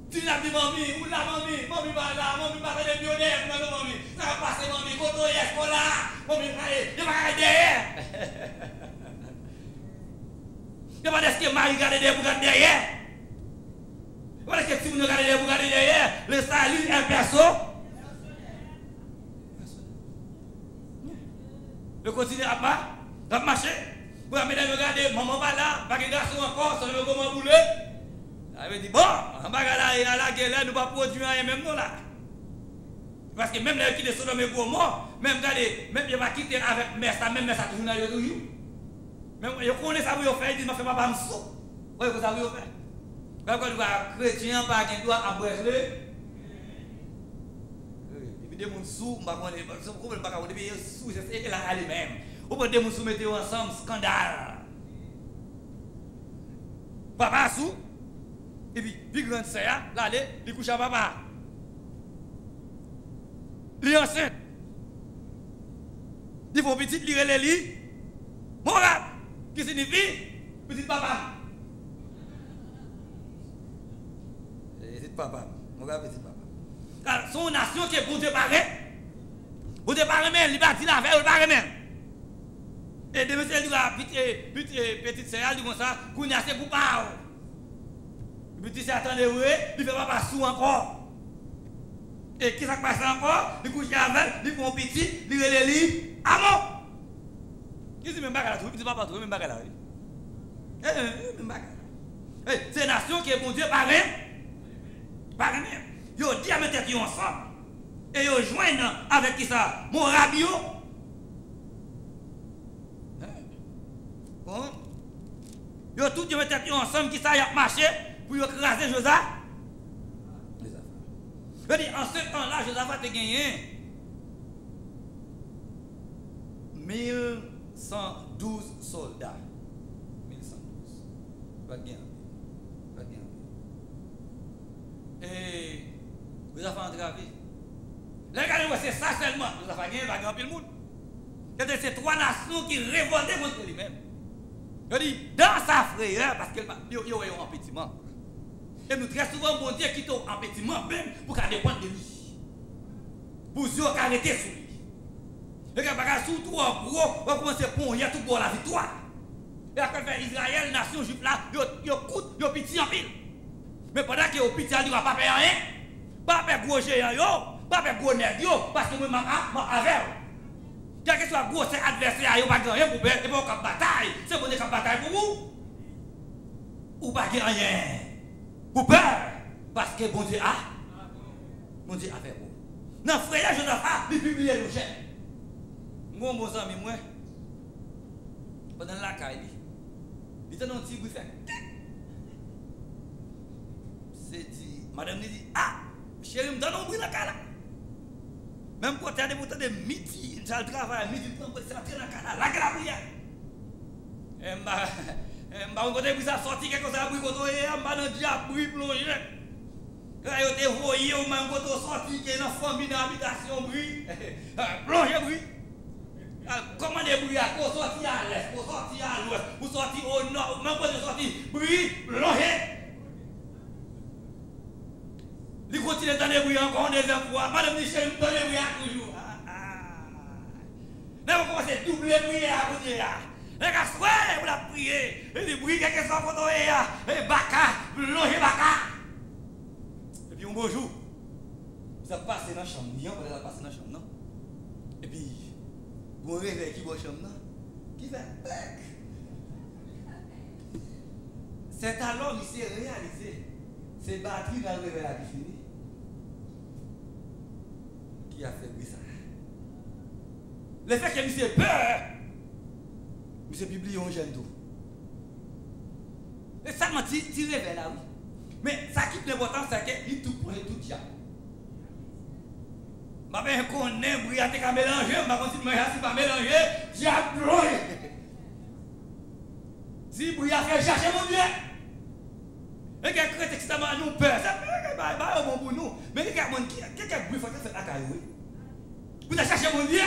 Tu n'as dit, mamie, ou là, mamie va là, mamie va faire des millionnaires, mamie. Ça va passer, mamie, quand on est là, mamie va aller, il va regarder derrière. Il va dire que Marie regarde derrière, vous regardez derrière. Il va dire que si vous regardez derrière, vous regardez derrière. Le salut est perso. Le continue à marcher. Vous mesdames, regardez, maman va là, pas de garçon encore, ça ne veut pas comment bouler. Elle dit, bon, on va là, il y a la gueule là, nous ne pouvons pas produire rien même non là. Parce que même les qui sont dans mes gros morts, même regardez, même il va quitter avec mère, ça même ça toujours dans le toujours. Même je connais ça, vous faire, il dit, je ne fais pas de sou. Vous voyez ça, vous faire. Quand vous avez chrétien, pas qu'un doigt à brûler. Et puis des gens sous, je ne sais pas comment ils sous, c'est là elle-même. Vous pouvez des gens mettre ensemble, scandale. Papa sous. Et puis, grande sœur, là, il couche à papa. Il est enceinte. Il faut petit lire les lits. Mon rap, qui signifie petit papa. Petit papa. Mon rap, petit papa. Alors, son nation qui est pour te parler. Pour te parler même, il bâtit la veille, il parle même. Et de monsieur, il dit, petite sœur, il dit comme ça, qu'on a assez pour pas. Le petit attendez, oui, il ne fait pas sous encore. Et qui ça passe encore? Il couche avec, il prend petit, il relève lui. Ah bon? Qui dit même bagarre là, tout, petit papa, tout, même bagarre là. Même bagarre. C'est une nation qui est bon Dieu par même. Par même. Ils ont dit à mettre ensemble. Et ils joignent avec qui ça? Mon rabio. Bon. Ils ont tous mis ensemble qui ça y a marché. Pour écraser Josaphat. Je dis, en ce temps-là, Josaphat a gagné 1112 soldats. 1112. Pas de gain. Pas de gain. Et Josaphat a entravé. Regardez, c'est ça seulement. Josaphat a gagné, il va gagner le monde. C'est trois nations qui révoltaient contre lui-même. Je dis, dans sa frayeur, parce qu'il y a un empêchement. Et nous, très souvent, bon Dieu quitte un empêchement même pour qu'elle dépende de lui. Pour Dieu arrêter sur lui. Et quand il sous tout en gros, on va commencer à pondre tout pour la victoire. Et après, Israël, nation juive là, il coûte, il petit en pile. Mais pendant que le petit, il ne va pas faire rien. Pas faire gros géant, pas faire gros nègre, parce que moi, je avec. Quel que soit gros adversaire, il n'y a pas rien pour faire, il n'y a pas de bataille. C'est pour des bataille pour vous. Ou pas rien. Pour peur. Parce que bon Dieu a. Bon Dieu a fait pour. Non, frère Josaphat, il publie le chef. Moi, mon ami, moi, pendant la caille, il était dans un petit bruit fait. C'est dit, madame dit, ah, chérie, me donne un bruit dans la caille. Même quand tu as des moutons de midi, tu as le travail, midi, tu as entrer dans la caille, là, la prière. Et on a sorti quelque chose à bruit, on a un diable bruit plongé. Quand on a voyé, on a sorti qu'il y a une famille dans l'habitation bruit. Plongé bruit. Comment des bruits à quoi sortir à l'est, pour sortir à l'ouest, pour sortir au nord, même quand on sortir bruit plongé. Il continue dans les bruits encore une deuxième fois. Madame Michel, nous donnons les bruits toujours. Nous avons commencé à doubler les bruits à côté. Les gars, ouais, vous l'avez prié. Et les bruits, quelqu'un s'en photo et baka, plongez baka. Et puis un beau jour, vous avez passé dans la chambre, vous avez passé dans la chambre, non? Et puis, vous réveillez qui va dans la chambre, non? Qui fait bec. C'est alors qu'il s'est réalisé. C'est batterie dans le réveil là qui finit. Qui a fait ça? Le fait que monsieur peur, monsieur publie un jeune tout. Et ça m'a tiré vers là, oui. Mais ça qui est important, c'est qu'il tout pour tout diable. Ma ben connaît brouillard t'es qu'à mélanger, ma continue si pas mélanger, j'ai appelé. Si brouillard fait chercher mon Dieu. Et quelqu'un qui est extrêmement nous peur, ça va bon pour nous. Mais quelqu'un qui faut faire la caillou. Vous avez cherché mon Dieu.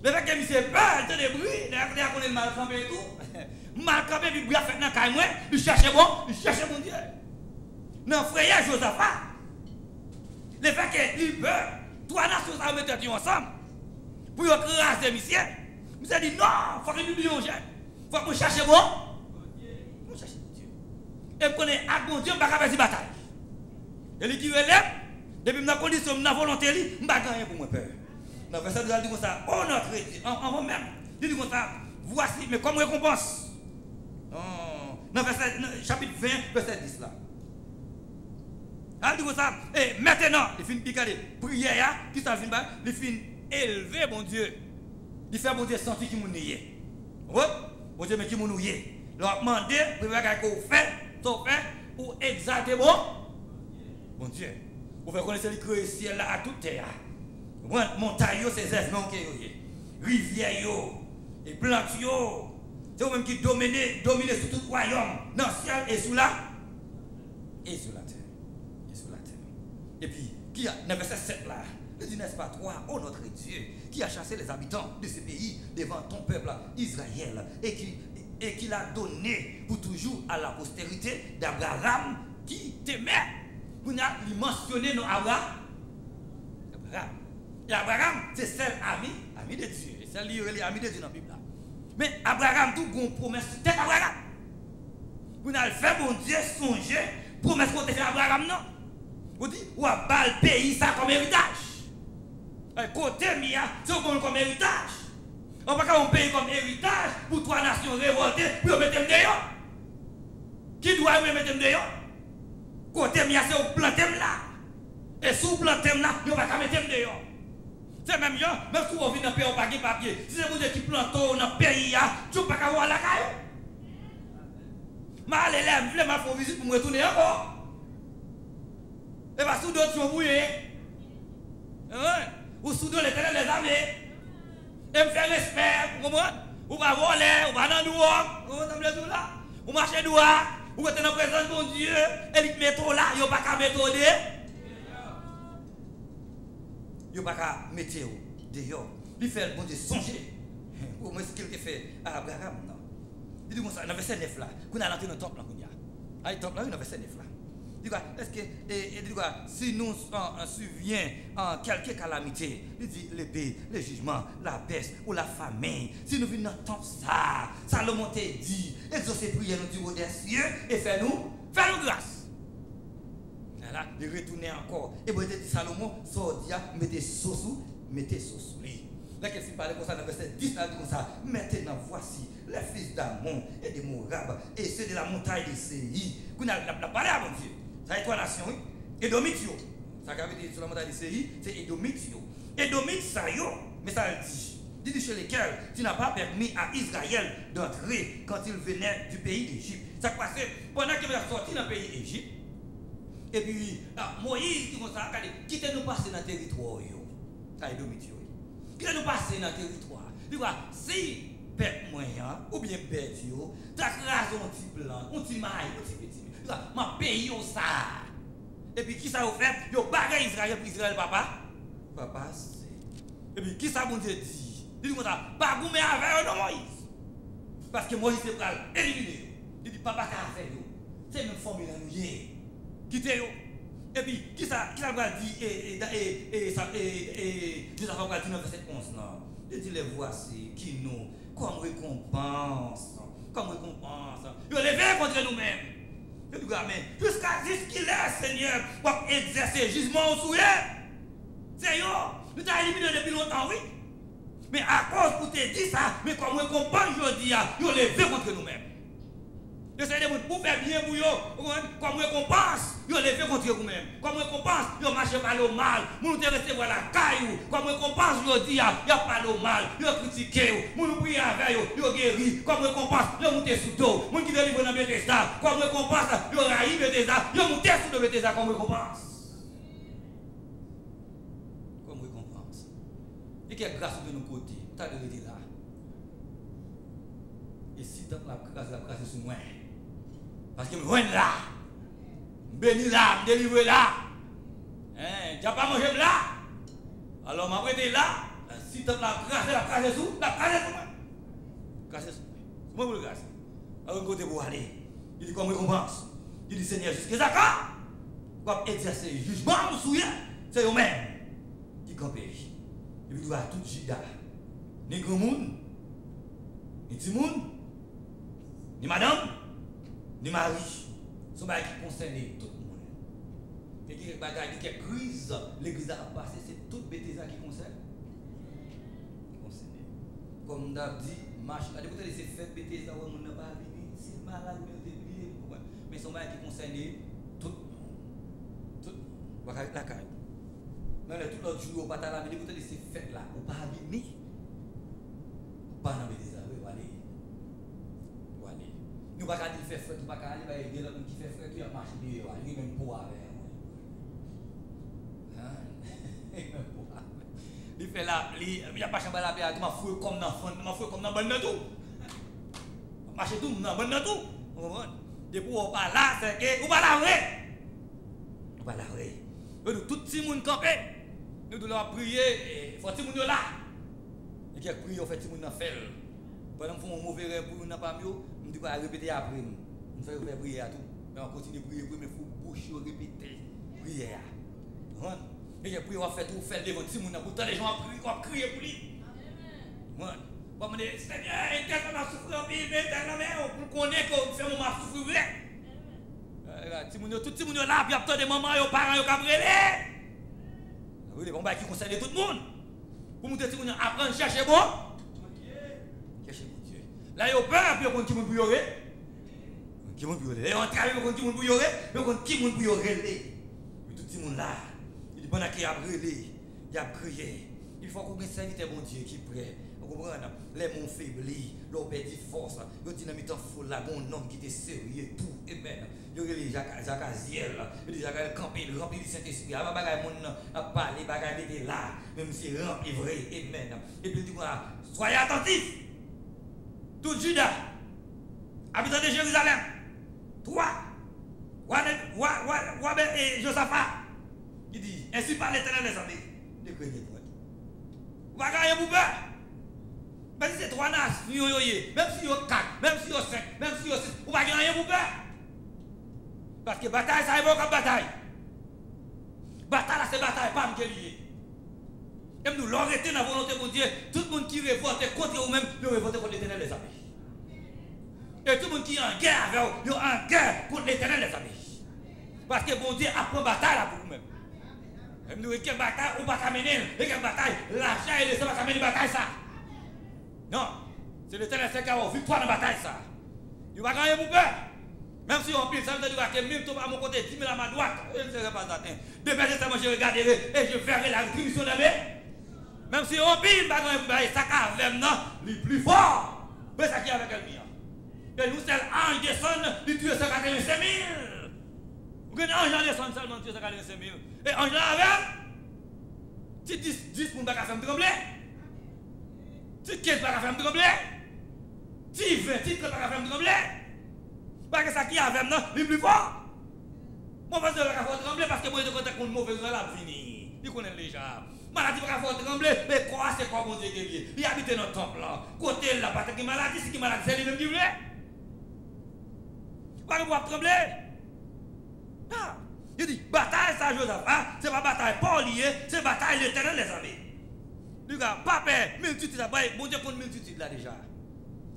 Le fait que monsieur peur, il y a des bruits, il y a des mal campé et tout. Mal campé, puis brouillard fait dans la caillou, il cherche mon Dieu. Non, frère Josaphat. Le fait qu'il peut, trois nations ça mettre ensemble pour écraser monsieur. Monsieur dit non, il faut que nous nous cherchions. Il faut que nous cherchions bon. Nous cherchons Dieu. Et pour qu'on ait à bon Dieu, on ne va pas faire bataille. Et lui qui relève, depuis ma condition, ma volonté, je ne vais pas gagner pour moi peur. Dans le verset 2, il dit comme ça, oh notre Dieu, en vous-même, il dit comme ça, voici, mais comme récompense. Dans le verset, chapitre 20, verset 10 là. Il dit comme ça, et maintenant, il finit de prière, qui ça finit, il finit élever mon Dieu. Il fait mon Dieu sentir qu'il m'a nié. Oui, mon Dieu, mais qu'il m'a nié. Il a demandé, pour faire qu'on fait, pour exalter mon Dieu. Vous faites connaître le créé ciel là à toute terre. Montagne, c'est œuvres rivière, et plantes, c'est vous-même qui dominez sur tout royaume, dans le ciel et sous la terre. Et puis, qui a, dans verset 7 là, il dit, n'est-ce pas toi, ô notre Dieu, qui a chassé les habitants de ce pays devant ton peuple Israël, et qui l'a donné pour toujours à la postérité d'Abraham qui t'aimait. Vous avez mentionné nos Abraham. Et Abraham, c'est celle ami de Dieu. C'est celle qui est ami de Dieu dans la Bible. Mais Abraham, tout bon promesse, c'est Abraham. Vous avez fait, bon Dieu, songer, promesse qu'on te fait Abraham, non? Vous dites, ou à bas le pays, ça comme héritage. Côté Mia, c'est comme héritage. On va pas un pays comme héritage pour trois nations révoltées pour mettre dehors. Qui doit mettre dehors? Côté Mia, c'est au planter là. Et sous planter là, on va pas mettre dehors. C'est même si vous venez dans le pays, on va pas de papier. Si c'est vous qui plantez dans le pays, tu ne peux pas avoir la caille. Mais les lèvres, je vais faire visite pour me retourner encore. Et bien, sous d'autres sont bouillés. Ou sous d'autres, les armées. Et me faire respect, vous comprenez? Ou va voler, ou va dans le dehors. Vous comprenez tout là? Ou marcher dehors. Ou êtes dans la présence de mon Dieu. Et il met là, il n'y a pas qu'à mettre il n'y a pas qu'à mettre dehors. Il fait le bon Dieu songer. Au moins, ce qu'il a fait à Abraham. Il dit comme ça, dans le verset 9 là, qu'on a l'entrée dans le temple là. Ah, le temple là, dans le verset 9 là. Il dit quoi? Est-ce que, si nous en souvenons en quelque calamité, il dit l'épée, le jugement, la peste ou la famine, si nous venons dans ça, Salomon t'a dit, exaucez prière nous du haut des cieux et fais-nous grâce. Là, il retourne encore. Et vous dit Salomon, sortia, mettez sauce, lui. Là, qu'est-ce qu'il parle comme ça dans le verset 10, là, comme ça. Maintenant, voici les fils d'Amon et de Morab et ceux de la montagne de Séhi. Vous n'avez pas parlé à mon Dieu. Ça est trois nations, oui. Édomitio. Ça veut dire sur la montagne de Séhi, c'est Édomitio. Édomite, ça y est, mais ça le dit. Dit chez lesquels tu n'as pas permis à Israël d'entrer quand il venait du pays d'Égypte. Ça passait pendant qu'il est sorti dans le pays d'Égypte. Et puis, Moïse dit comme ça, quittez-nous passer dans le territoire. Ça Édomitio. Quittez-nous passer dans le territoire. Tu vois, si bête moyen, ou bien bête, tu as crasé un petit blanc, un petit maille, un petit petit. Ma pays au ça. Et puis qui ça vous fait? Yo bagay Israël pour Israël papa c'est. Et puis qui ça bon Dieu dit? Il dit comme ça, pas goumer avec non Moïse. Parce que Moïse c'est pour éliminer. Il dit papa qu'a fait yo. C'est même formule nous yé. Quittez yo. Et puis qui ça va dire et Josaphat va dire dans verset 11 là. Il dit les voici qui nous comme récompense. Yo levé contre nous-mêmes. Jusqu'à ce qu'il est, Seigneur, pour exercer jugement au souhait. Seigneur, nous t'avons éliminé depuis longtemps, oui. Mais à cause pour te dire ça, mais comme récompense aujourd'hui, nous levé contre nous-mêmes. Le Seigneur, pour faire bien pour vous, comme récompense, nous levé contre vous-mêmes. Comme récompense, nous marchez par le mal. Nous te recevoir la caille. Comme récompense, aujourd'hui, il n'y a pas le mal. Nous critiquons, nous prions avec vous, nous guérissons. Comme récompense, nous montons sous dos. Nous qui délivrons dans le Bethesda. Comme récompense, nous raillons Bethesda. Nous montons sous le Bethesda comme récompense. qui est grâce de nos côtés, tu as de rester là. Et si tu as la grâce sur moi, parce que je me là, je bénis là, je délivre là, tu n'as pas mangé là, alors je m'apprête là, si tu as la grâce sur moi, grâce sur moi, moi, grâce. Alors, côté pour aller, il dit comme récompense, il dit Seigneur, jusqu'à ça, pour exercer le jugement sur eux, c'est eux-mêmes qui campent. Et puis, tu vois tout Juda, ni grand monde, ni petit monde, ni madame, ni mari, sont des qui concernent tout le monde. Et qui est crise, l'église a passé, c'est toute bêtise qui concerne. Comme on a dit, marche, quand vous laissez faire bêtise, on n'a pas venir, c'est malade, mais sont des qui concernent tout le monde. Tout la caille. Mais tout l'autre jour, on va pas vous laissez faire là, on pas venir. Pas dans bêtise, vous allez. Nous ne pouvons pas dire faire frère, nous ne pouvons pas dire l'homme qui fait frère, qui a marché dehors, il même pour avec. Il fait là, il n'y a pas de chambre à la paix, il m'a foué comme dans le fond, il m'a foué comme dans le bon tout. Marcher tout, dans le bon tout. Depuis on pas là, c'est que, on va la vrai. On va la vrai. Nous, tout le monde campé, nous devons prier, il faut tout le monde là. Et qui a prié, on fait tout le monde faire. Pendant qu'on fait un mauvais rêve pour nous, pas mieux. On dit répéter après nous. On fait prier à tout. Mais on continue de prier, mais il faut boucher, répéter. Prier. Et puis on va faire tout, faire devant tout le monde. Pourtant les gens vont crier pour lui. On va me dire, Seigneur, qu'est-ce qu'on a souffert en vie, pour qu'on connaisse qu'on fait mon souffrir. Tout le monde là, puis après des mamans, des parents, des cabrelés. Oui, les bombes qui concernent tout le monde. Pour nous dire, apprendre à chercher bon. Chercher bon Dieu. Là, il y a peur, puis il y a qui moun pou yore. Qui moun pou yore. Là, on travaille, il y a qui moun pou yore, mais il y a qui moun pou yore. Mais tout le monde là, il dit, pendant qu'il a brûlé, il a crié. Il faut qu'on ait serviteur bon Dieu qui prêt. Vous comprenez? Les mon faiblis, l'on perd force. Le dynamite en foule là, bon homme qui était sérieux, tout. Et bien, il y a les Jacques Aziel, il y a les campés, le rempli du Saint-Esprit. Avant bagaille mon a parlé, bagaille était là, même si rempli vrai. Et bien, et puis il dit quoi? Soyez attentifs. Tout Judas, habitant de Jérusalem, toi, et Josaphat, il dit, ainsi par l'Éternel des armées, ne craignez point. Vous ne pouvez pas peur. Même si c'est 3 nations, même si vous 4, même si vous 5, même si vous 6, vous ne pouvez rien pour peur. Parce que bataille, ça est bon comme bataille. Bataille, là, c'est bataille, pas me lié. Et nous l'arrêter dans la volonté de Dieu. Tout le monde qui révolte contre vous-même, il révolte contre l'Éternel des armées. Et tout le monde qui est en guerre avec vous, il est en guerre contre l'Éternel des armées. Parce que bon Dieu apprend bataille là pour vous-même. Et nous, quelle bataille, on va mener. Et quelle bataille, l'argent et le sang va mener bataille ça. Non, c'est l'Éternel qui a victoire dans la bataille ça. Il va gagner pour peur. Même si on pile, ça veut dire que même toi à mon côté, 10 000 à ma droite, je ne serai pas atteint. Demain, je regarderai et je verrai la rétribution de mes. Même si on pile, ça avec non, le plus fort. Mais ça qui est avec elle. Et nous, c'est l'ange descend, il tue 185 000. Vous avez un ange descend seulement, tue 185 000. Et ange là avec, tu 10 pour ne pas faire me trembler. Tu 15 pour ne pas faire me trembler. Tu 20 pour ne pas faire me trembler. Parce que ça qui est avec non, le plus fort. Moi, je ne vais pas faire trembler parce que moi, je suis contre une mauvaise là, fini. Il connaît déjà. Maladie va faire trembler, mais quoi, c'est quoi, mon Dieu, qui est? Il habite dans le temple là. Côté là, parce que maladie, c'est qui maladie, c'est lui-même qui voulait. Pas que vous trembler. Ah, il dit, bataille, ça, Joseph, hein? C'est pas bataille pas liée, c'est bataille l'Éternel des armées. Du gars, pas peur, multitude, ça va, bon Dieu, contre multitude là déjà.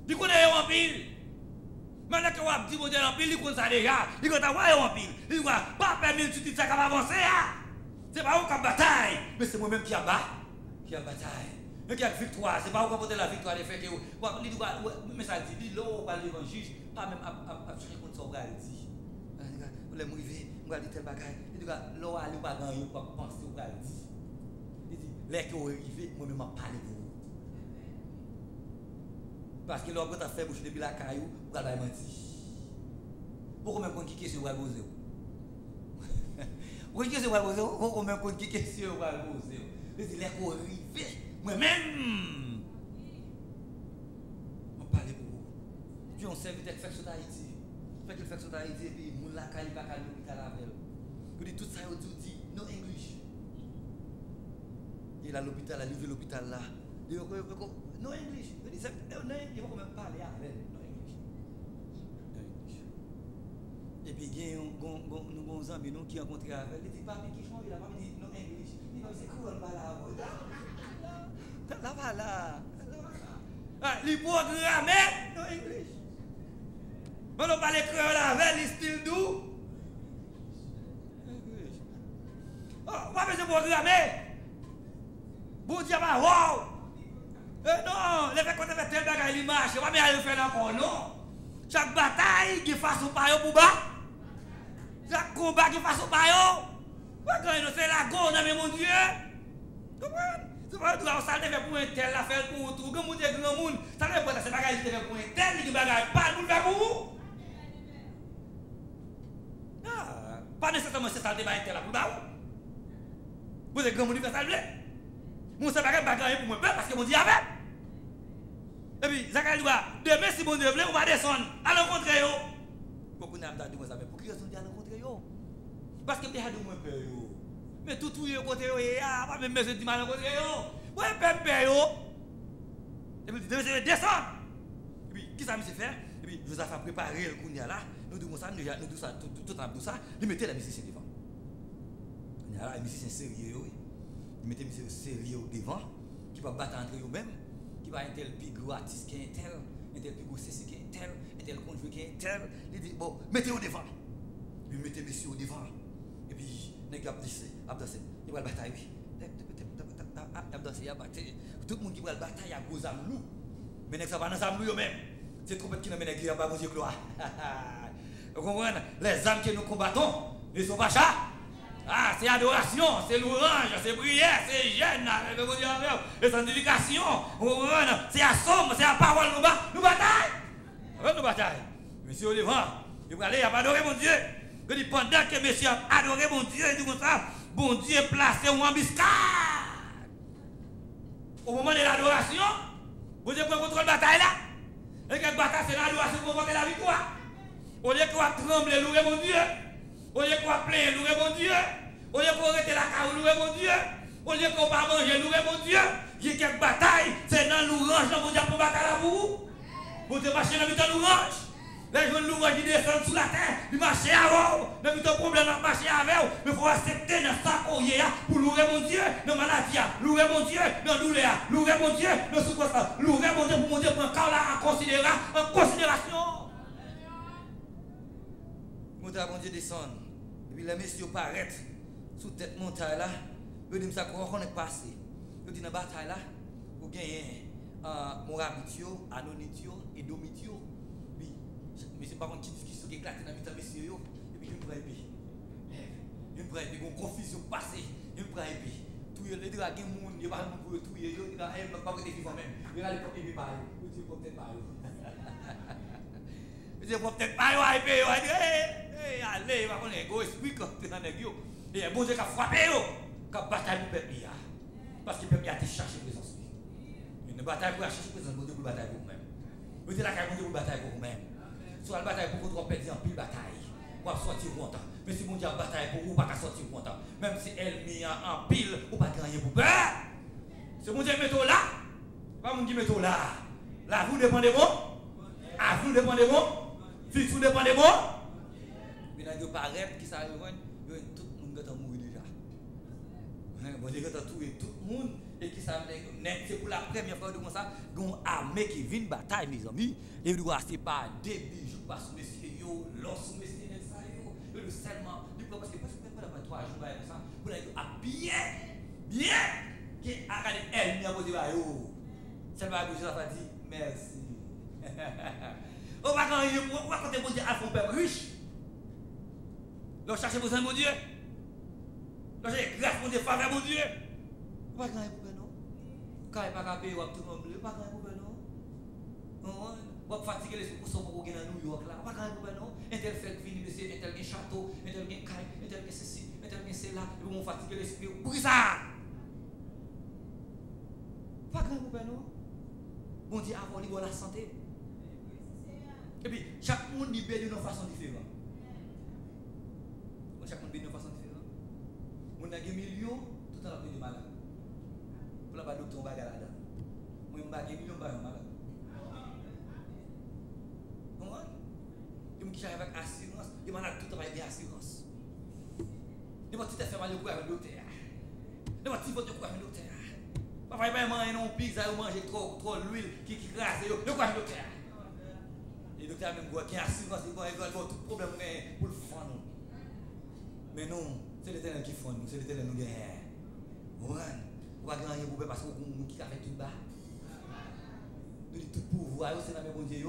Il connaît en pile. Maintenant que vous avez dit, bon Dieu, en pile, il connaît ça déjà. Il connaît en pile. Il dit, pas peur, multitude, ça va avancer, hein? C'est pas vous qui bataille, mais c'est moi-même qui a bataille. Mais qui a victoire, c'est pas vous qui apportez la victoire, les faits que vous. Mais ça dit, là, on va l'évangile, pas même à chercher contre son bras, il dit. Vous l'avez arrivé, vous allez tel bagaille. Il dit, là, on va aller pas dans vous, pas penser au bras, il dit. Il dit, là, que vous arrivez, moi-même, je parle de vous. Parce que là, quand vous fait bouche depuis la caillou, vous allez mentir. Pourquoi même qui question vous allez poser? Vous voyez que c'est quoi vous même qui question va poser. Les qu'on arrive Moi-même. On parle pour vous. Puis on serviteur fait sur Haïti. Fait qu'il fait sur Haïti et puis moun la kali pas à l'hôpital avec. Vous dites tout ça, vous dites no English. Il a l'hôpital, a levé l'hôpital là. Il dit no English. Il dit il va quand même parler avec no English. Et puis il y a nous amis nous qui rencontré avec. Il dit pas mais qui change, il a pas dit no English. Il dit c'est cool pas là. Là. Il programme no English. Mais on parle créole avec, il style doux. Oh, pas besoin de programmer. Bon Dieu, wow. Non, les faits qu'on a fait tel bagage, il marche. Pas bien le faire encore, non. Chaque bataille qui fasse au paillot pour bas. Chaque combat qui fasse au paillot. Quand c'est la go, on a mis mon Dieu. Comprenez? C'est pas tout ça fait pour un tel, la fait pour tout. Comme on dit grand monde, ça ne veut pas c'est bagage qui fait pour un tel, qui bagage pas pour faire pour vous. Pas nécessairement c'est ça le débat tel là pour vous. Vous êtes grand monde qui fait ça le. Mon c'est bagage pour moi parce que mon Dieu avec. Et puis Zachary doit demain si mon Dieu veut, on va descendre à rencontrer yo. Beaucoup n'a pas dit moi ça mais pour qui raison dit à rencontrer yo? Parce que déjà de moi peur yo. Mais tout yo côté yo pas même monsieur dit mal rencontrer yo. Ouais peur yo. Et puis demain c'est descendre. Et puis qui ça monsieur faire? Et puis Joseph a préparé le kounya là. Nous disons ça, nous tout ça, tout ça, nous mettons la musicien devant. Il y a la musicien sérieux, il mettait musicien sérieux devant, qui va battre entre eux-mêmes, qui va un tel plus gros artiste qui est un tel plus gros ceci qui est un tel conjoué qui est tel. Il dit, bon, mettez-vous devant. Il mettait monsieur au devant. Et puis, les gars, abdassé, il va la bataille, oui. Abdassé, il va battre. Tout le monde qui va la bataille, il y a gros amour. Mais ça va dans amour eux-mêmes. C'est trop petit qui nous mène à guerre, pas mon Dieu, gloire. Vous comprenez? Les âmes que nous combattons ne sont pas chats. Ah, c'est adoration, c'est louange, c'est prière, c'est gêne, c'est sanctification. Vous comprenez? C'est la somme, c'est la parole, nous bataille. Nous bataille. Monsieur au devant, il va aller, il va adorer mon Dieu. Je dis pendant que monsieur a adoré mon Dieu, il dit comme ça, bon Dieu placé en embuscade. Au moment de l'adoration, vous avez pris contrôle de la bataille là. Et quelle bataille c'est l'adoration pour porter la victoire. Au lieu qu'on va trembler, louer mon Dieu. Au lieu qu'on va plaindre, louer mon Dieu. Au lieu qu'on va arrêter la caille, louer mon Dieu. Au lieu qu'on va manger, louer mon Dieu. Il y a quelques batailles, c'est dans l'orange, dans mon Dieu pour battre là pour vous. Vous devez marcher dans le l'orange. Les jeunes louanges qui descendent sous la terre, ils marchent avant. Dans le problème, ils marchent avec. Mais il faut accepter dans ça pour louer mon Dieu. Dans la maladie, louer mon Dieu. Dans la douleur, louer mon Dieu. Dans la souffrance, louer mon Dieu pour mon Dieu prendre en considération. Mon Dieu descend. Et puis les messieurs paraissent sous cette montagne là. Ils disent ça qu'on est passé. Ils disent dans la bataille là, vous gagnez Morabitio, Anonitio et Domitio. Mais c'est pas contre qui discussion qui éclate dans les messieurs. Et puis ils prennent épée. Ils prennent épée. Une confusion passée. Ils prennent épée. Tout le monde, il y a des gens qui parlent pour tout. Il y a des gens qui parlent pour vivre même. Il y a des gens qui parlent pour épée. Peut-être pas. Je ne peut-être pas épée. Allez, il va qu'on ait un esprit quand tu es dans les gueux. Et un bon Dieu qui a frappé, qui a bataille pour le peuple. Parce que le peuple a été cherché présence. Une bataille pour chercher présence, bon Dieu pour bataille pour vous-même. Vous dites la carte, bon Dieu pour bataille pour vous-même. Soit la bataille pour vous, vous perdez en pile bataille. Vous allez sortir content. Mais si mon Dieu a bataille pour vous, vous ne pouvez pas sortir content. Même si elle met en pile, vous ne pouvez pas gagner pour peur. Si mon Dieu met là, pas mon Dieu met là. Là, vous dépendez de moi. À vous dépendez de moi. Si vous dépendez de moi. Mais là, il paraît que ça arrive, tout le monde va mourir déjà. Bon Dieu va tuer tout le monde. Et qui ça c'est pour la première fois de comme ça, une armée qui vient bataille, mes amis. Et vous doit c'est pas des bijoux, pas sous messieurs, l'os messieurs, ça, le seulement, parce que pas la 3 jours, comme ça, vous l'avez bien, qui a regardé elle, bien posé, ça va bouger, ça va dire merci. On va quand on dit à son père riche. L'on cherche besoin de mon Dieu. L'on cherche grâce pour Dieu, faveur mon Dieu. On va gagner pour non. Quand il n'y a pas de payer, on va tout trembler. On va gagner pour non. On va fatiguer les pour qu'on gagne à New York là. On va gagner pour non. Un tel fait venir, monsieur, un tel gagne château, un tel gagne caille, un tel gagne ceci, un tel gagne cela. Et on va fatiguer l'esprit. Pour ça. père, non? Bon Dieu, avant, il la santé. Et puis, chaque monde libère d'une façon différente. Chaque monde libère d'une façon différente. On a des millions, tout le temps de malade. Pour la docteur, on va aller là-dedans. Moi, je vais des millions de malades. Vous comprenez? Il y a avec assurance, il y a malade tout le temps avec assurance. Il y a petit fait mal au cou avec le docteur. Il y a petit peu de cou avec le docteur. Papa, il va manger non pizza ou manger trop l'huile qui crasse. Il y a quoi avec le docteur? Le docteur même qui a assurance, il va tout problème pour le fond. Mais non, c'est l'Éternel qui fond nous, c'est l'Éternel qui nous gagne. Vous va gagner pour parce que nous qui avons tout bas. Nous dit tout pouvoir, c'est la même bon Dieu.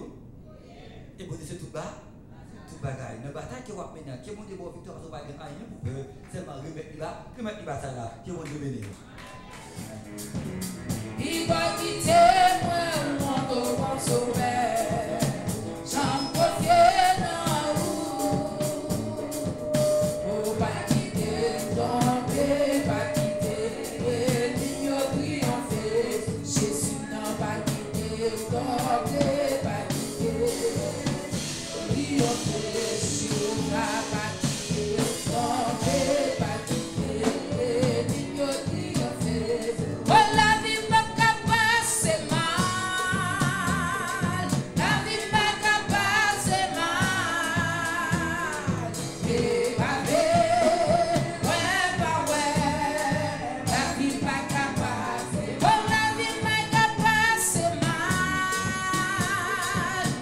Et bon Dieu c'est tout bas. Tout bagaille. Dans la bataille qui va mener, qui est bon Dieu pour victoire, parce qu'on va gagner rien pour peur. Seulement remettre là, remettre la bataille là, qui est bon Dieu béni. Il va quitter moi, le monde va sauver. J'en profite dans vous. Oh, pas quitter, tomber, pas quitter. L'igno triompher. Jésus n'a pas quitté, tomber, pas quitter. Triompher, Jésus n'a pas quitté, tomber, pas quitter. L'igno triompher. Oh, la vie m'a capable, c'est mal. La vie m'a capable, c'est mal. Et ma vie, ouais, bah ouais. La vie m'a capable, oh, la vie m'a capable, c'est mal.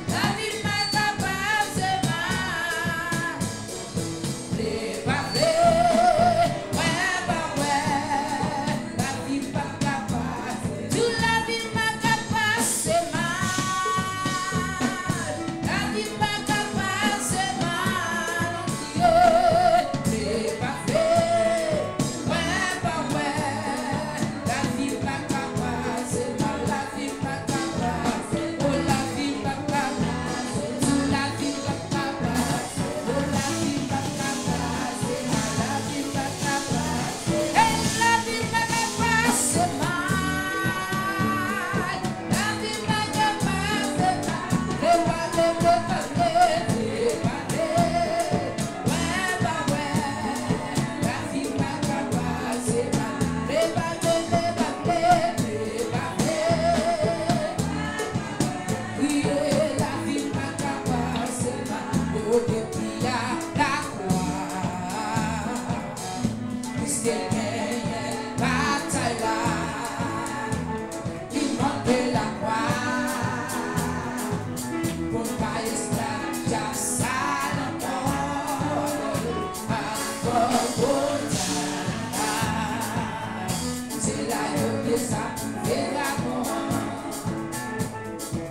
La vie m'a capable, c'est mal. Et ma vie, ouais, bah ouais. La vie m'a capable, toute la vie m'a capable, c'est mal. La vie m'a capable, c'est mal. Et ma vie, ouais, bah ouais. La vie m'a capable, c'est mal. La vie m'a capable, oh, la vie m'a capable, toute la vie m'a capable, oh, la vie m'a capable, c'est mal. La vie m'a capable, et la vie m'a capable, c'est mal. La vie m'a capable, c'est mal. Ouais, bah ouais. La vie m'a capable, c'est mal. Oui, la vie m'a capable, c'est mal. Oh, depuis à la croix, puisqu'il y a une bataille là, il manque de la croix. Pour pas esclave, ça c'est la de ça, et la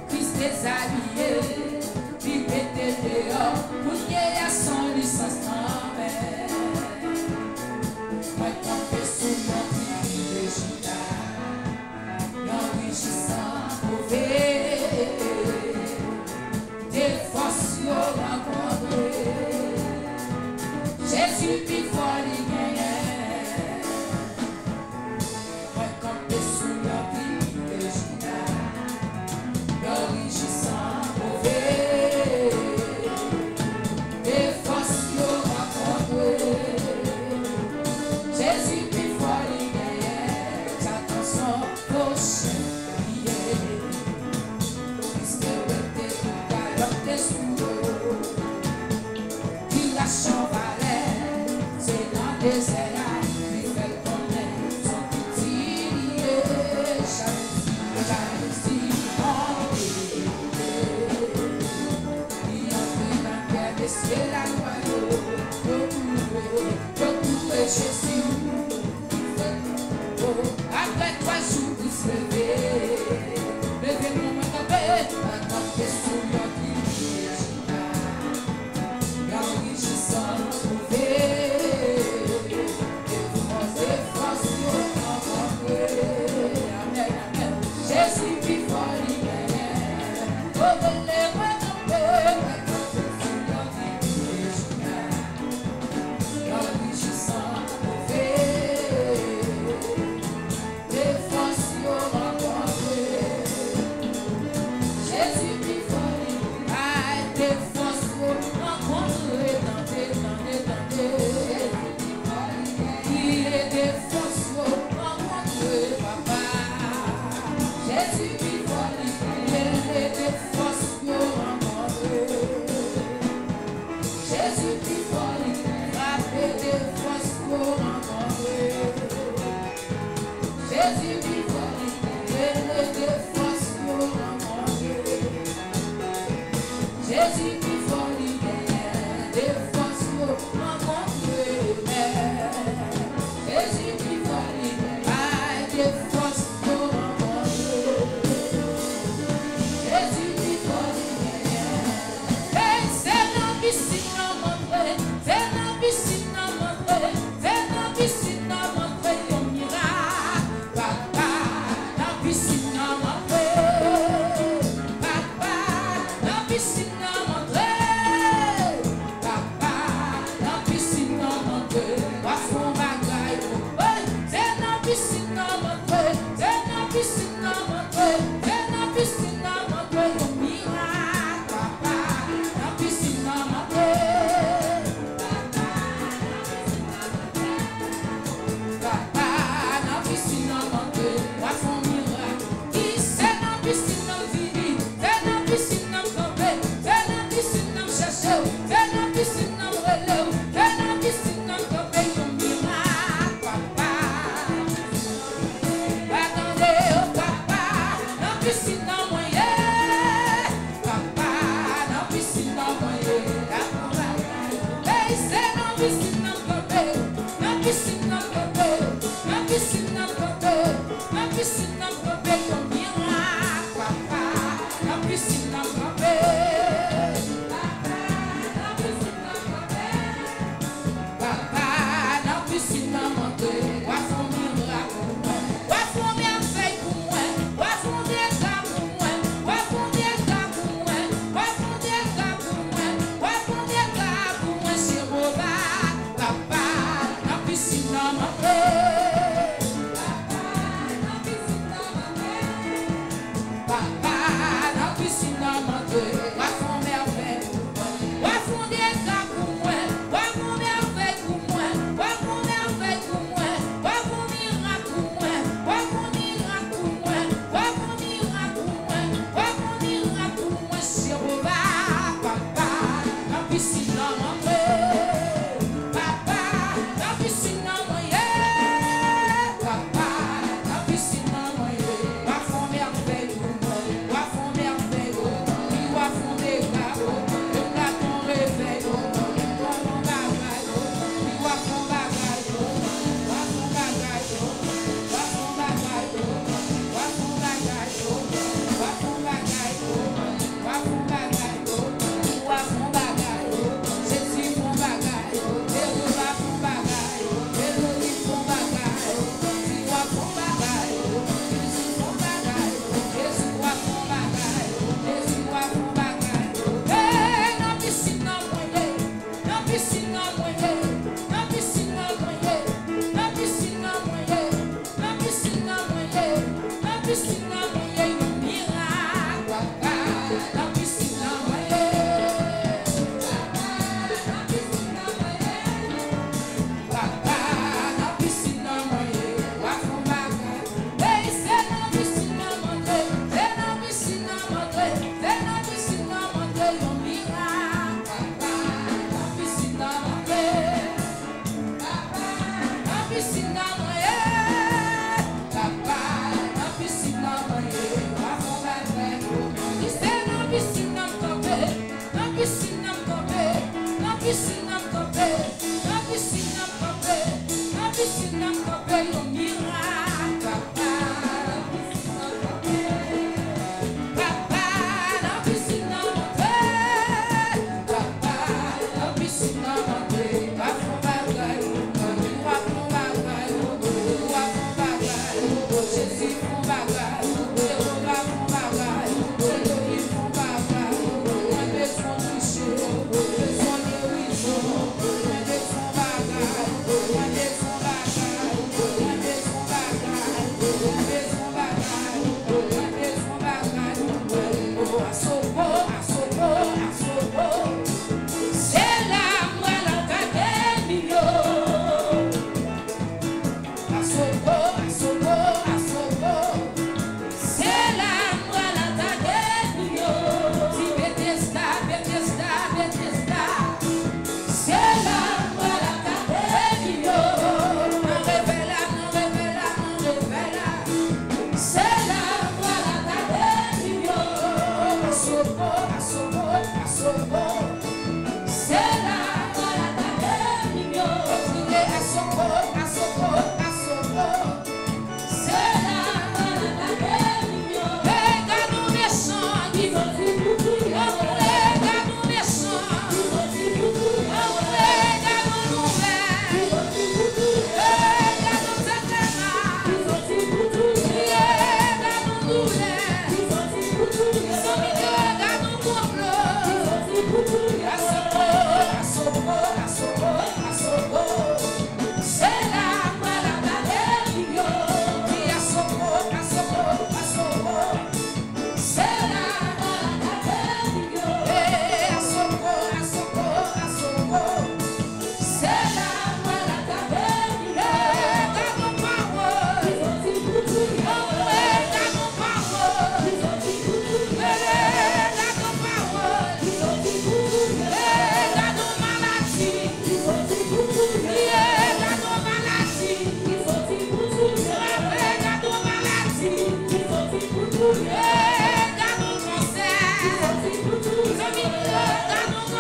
Christ est habillé, il était dehors, pour qu'il y ait son licence en mer. Moi, quand je suis mon petit de Juda, l'enrichissant mauvais, des forces rencontrées. Jésus, plus fort, il gagnait. Moi, quand je suis mon petit de Juda, l'enrichissant mauvais, des forces rencontrées. Jésus, plus fort, il gagnait. J'attends son prochain billet. Puisque le décalogue sous l'eau, il lâche en valet, c'est dans le désert, il fait connaître son petit lié. Jalousie, il entre dans le cœur des cieux, la retrouver Jésus. Après 3 jours, il se levait. Levez-moi, me tomber, maintenant que sous mon pied, l'enrichissant trouvé. Des forces, rencontrées. Amen, amen. Jésus, plus fort, il gagnait. Oh, de les retomber, maintenant que sous mon pied, Some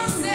Hey,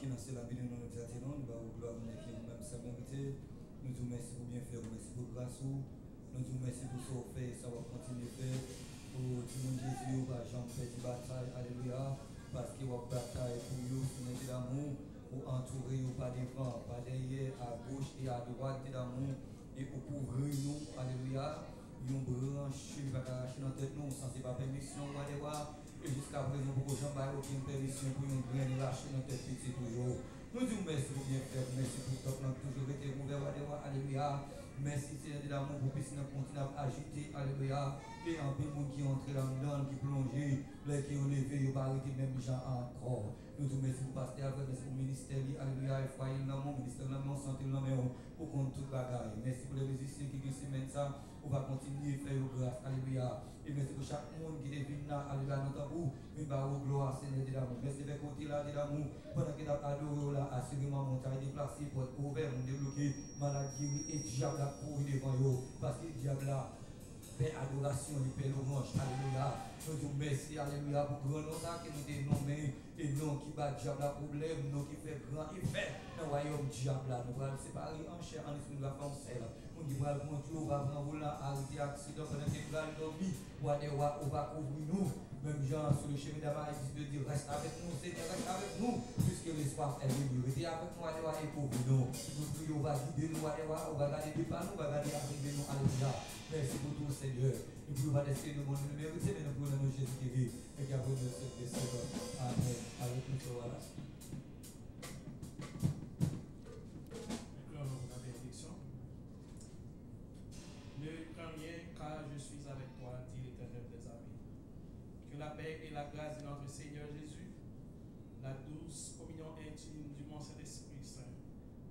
qui dans la vie de nous nous attirons, nous avons gloire nous qui nous même ça mérité. Nous vous merci pour bien faire, merci pour grâce. Nous vous merci pour ce que vous faites, ça va continuer à faire. Pour tout le monde Jésus, va jamais faire de bataille, alléluia. Parce qu'il y a une bataille pour nous, c'est d'amour, pour entourer ou pas devant, pas derrière, à gauche et à droite d'amour, et pour couvrir nous, alléluia. Une branche qui va arracher dans la tête, nous, sans pas permission, et jusqu'à présent, pour que j'en ai aucune permission pour une graine lâcher dans la tête petit toujours. Nous disons merci pour bien faire, merci pour tout le temps toujours été ouvert, alléluia. Merci Seigneur de l'amour pour puisse nous continuer à agiter, alléluia. Et en peu de monde qui est entré là-dedans, qui plongé, qui est levé, il va arrêter même gens encore. Nous disons merci pour pasteur, merci pour le ministère, alléluia, et foyer dans mon ministère, dans mon santé, dans mon pour compte toute bagaille. Merci pour les musiciens qui viennent semaine ça, on va continuer à faire grâce, alléluia. Et merci pour chaque monde qui est venu là, alléluia, notre bout, mais par vos gloire, Seigneur de l'amour. Merci de côté là, de l'amour, pendant qu'il a adoré là, assurément, montagne déplacée pour être ouvert, on débloquer, maladie et diable à courir devant eux, parce que le diable là, fait adoration, il fait l'orange, alléluia. Nous disons merci, alléluia, pour grand nom ça que nous dénommons, et non qui bat diable à problème, non qui fait grand effet dans le royaume diable là. Nous allons séparer en chair, en esprit, nous allons faire un sel. Nous disons, on va prendre là, arrêter accident pendant que nous allons dormir, on va couvrir nous. Même gens sur le chemin d'abord, ils disent de dire reste avec nous, Seigneur, reste avec nous, puisque l'espace est libre. Restez avec nous, allez, et couvrir nous. Nous prions, on va guider nous, on va garder des pas, nous, on va garder arriver nous, alléluia. Merci pour tout, Seigneur. Nous pouvons pas laisser le monde nous mériter, mais nous pouvons nous Jésus qui vit et qui a besoin de cette décision. Amen. Avec nous, voilà. Maintenant, la bénédiction. Ne crains rien, car je suis avec toi, dit l'Éternel des armées. Que la paix et la grâce de notre Seigneur Jésus, la douce communion intime du mon Saint-Esprit Saint,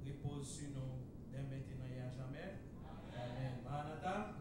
repose sur nous dès maintenant et à jamais. Amen. Maranatha.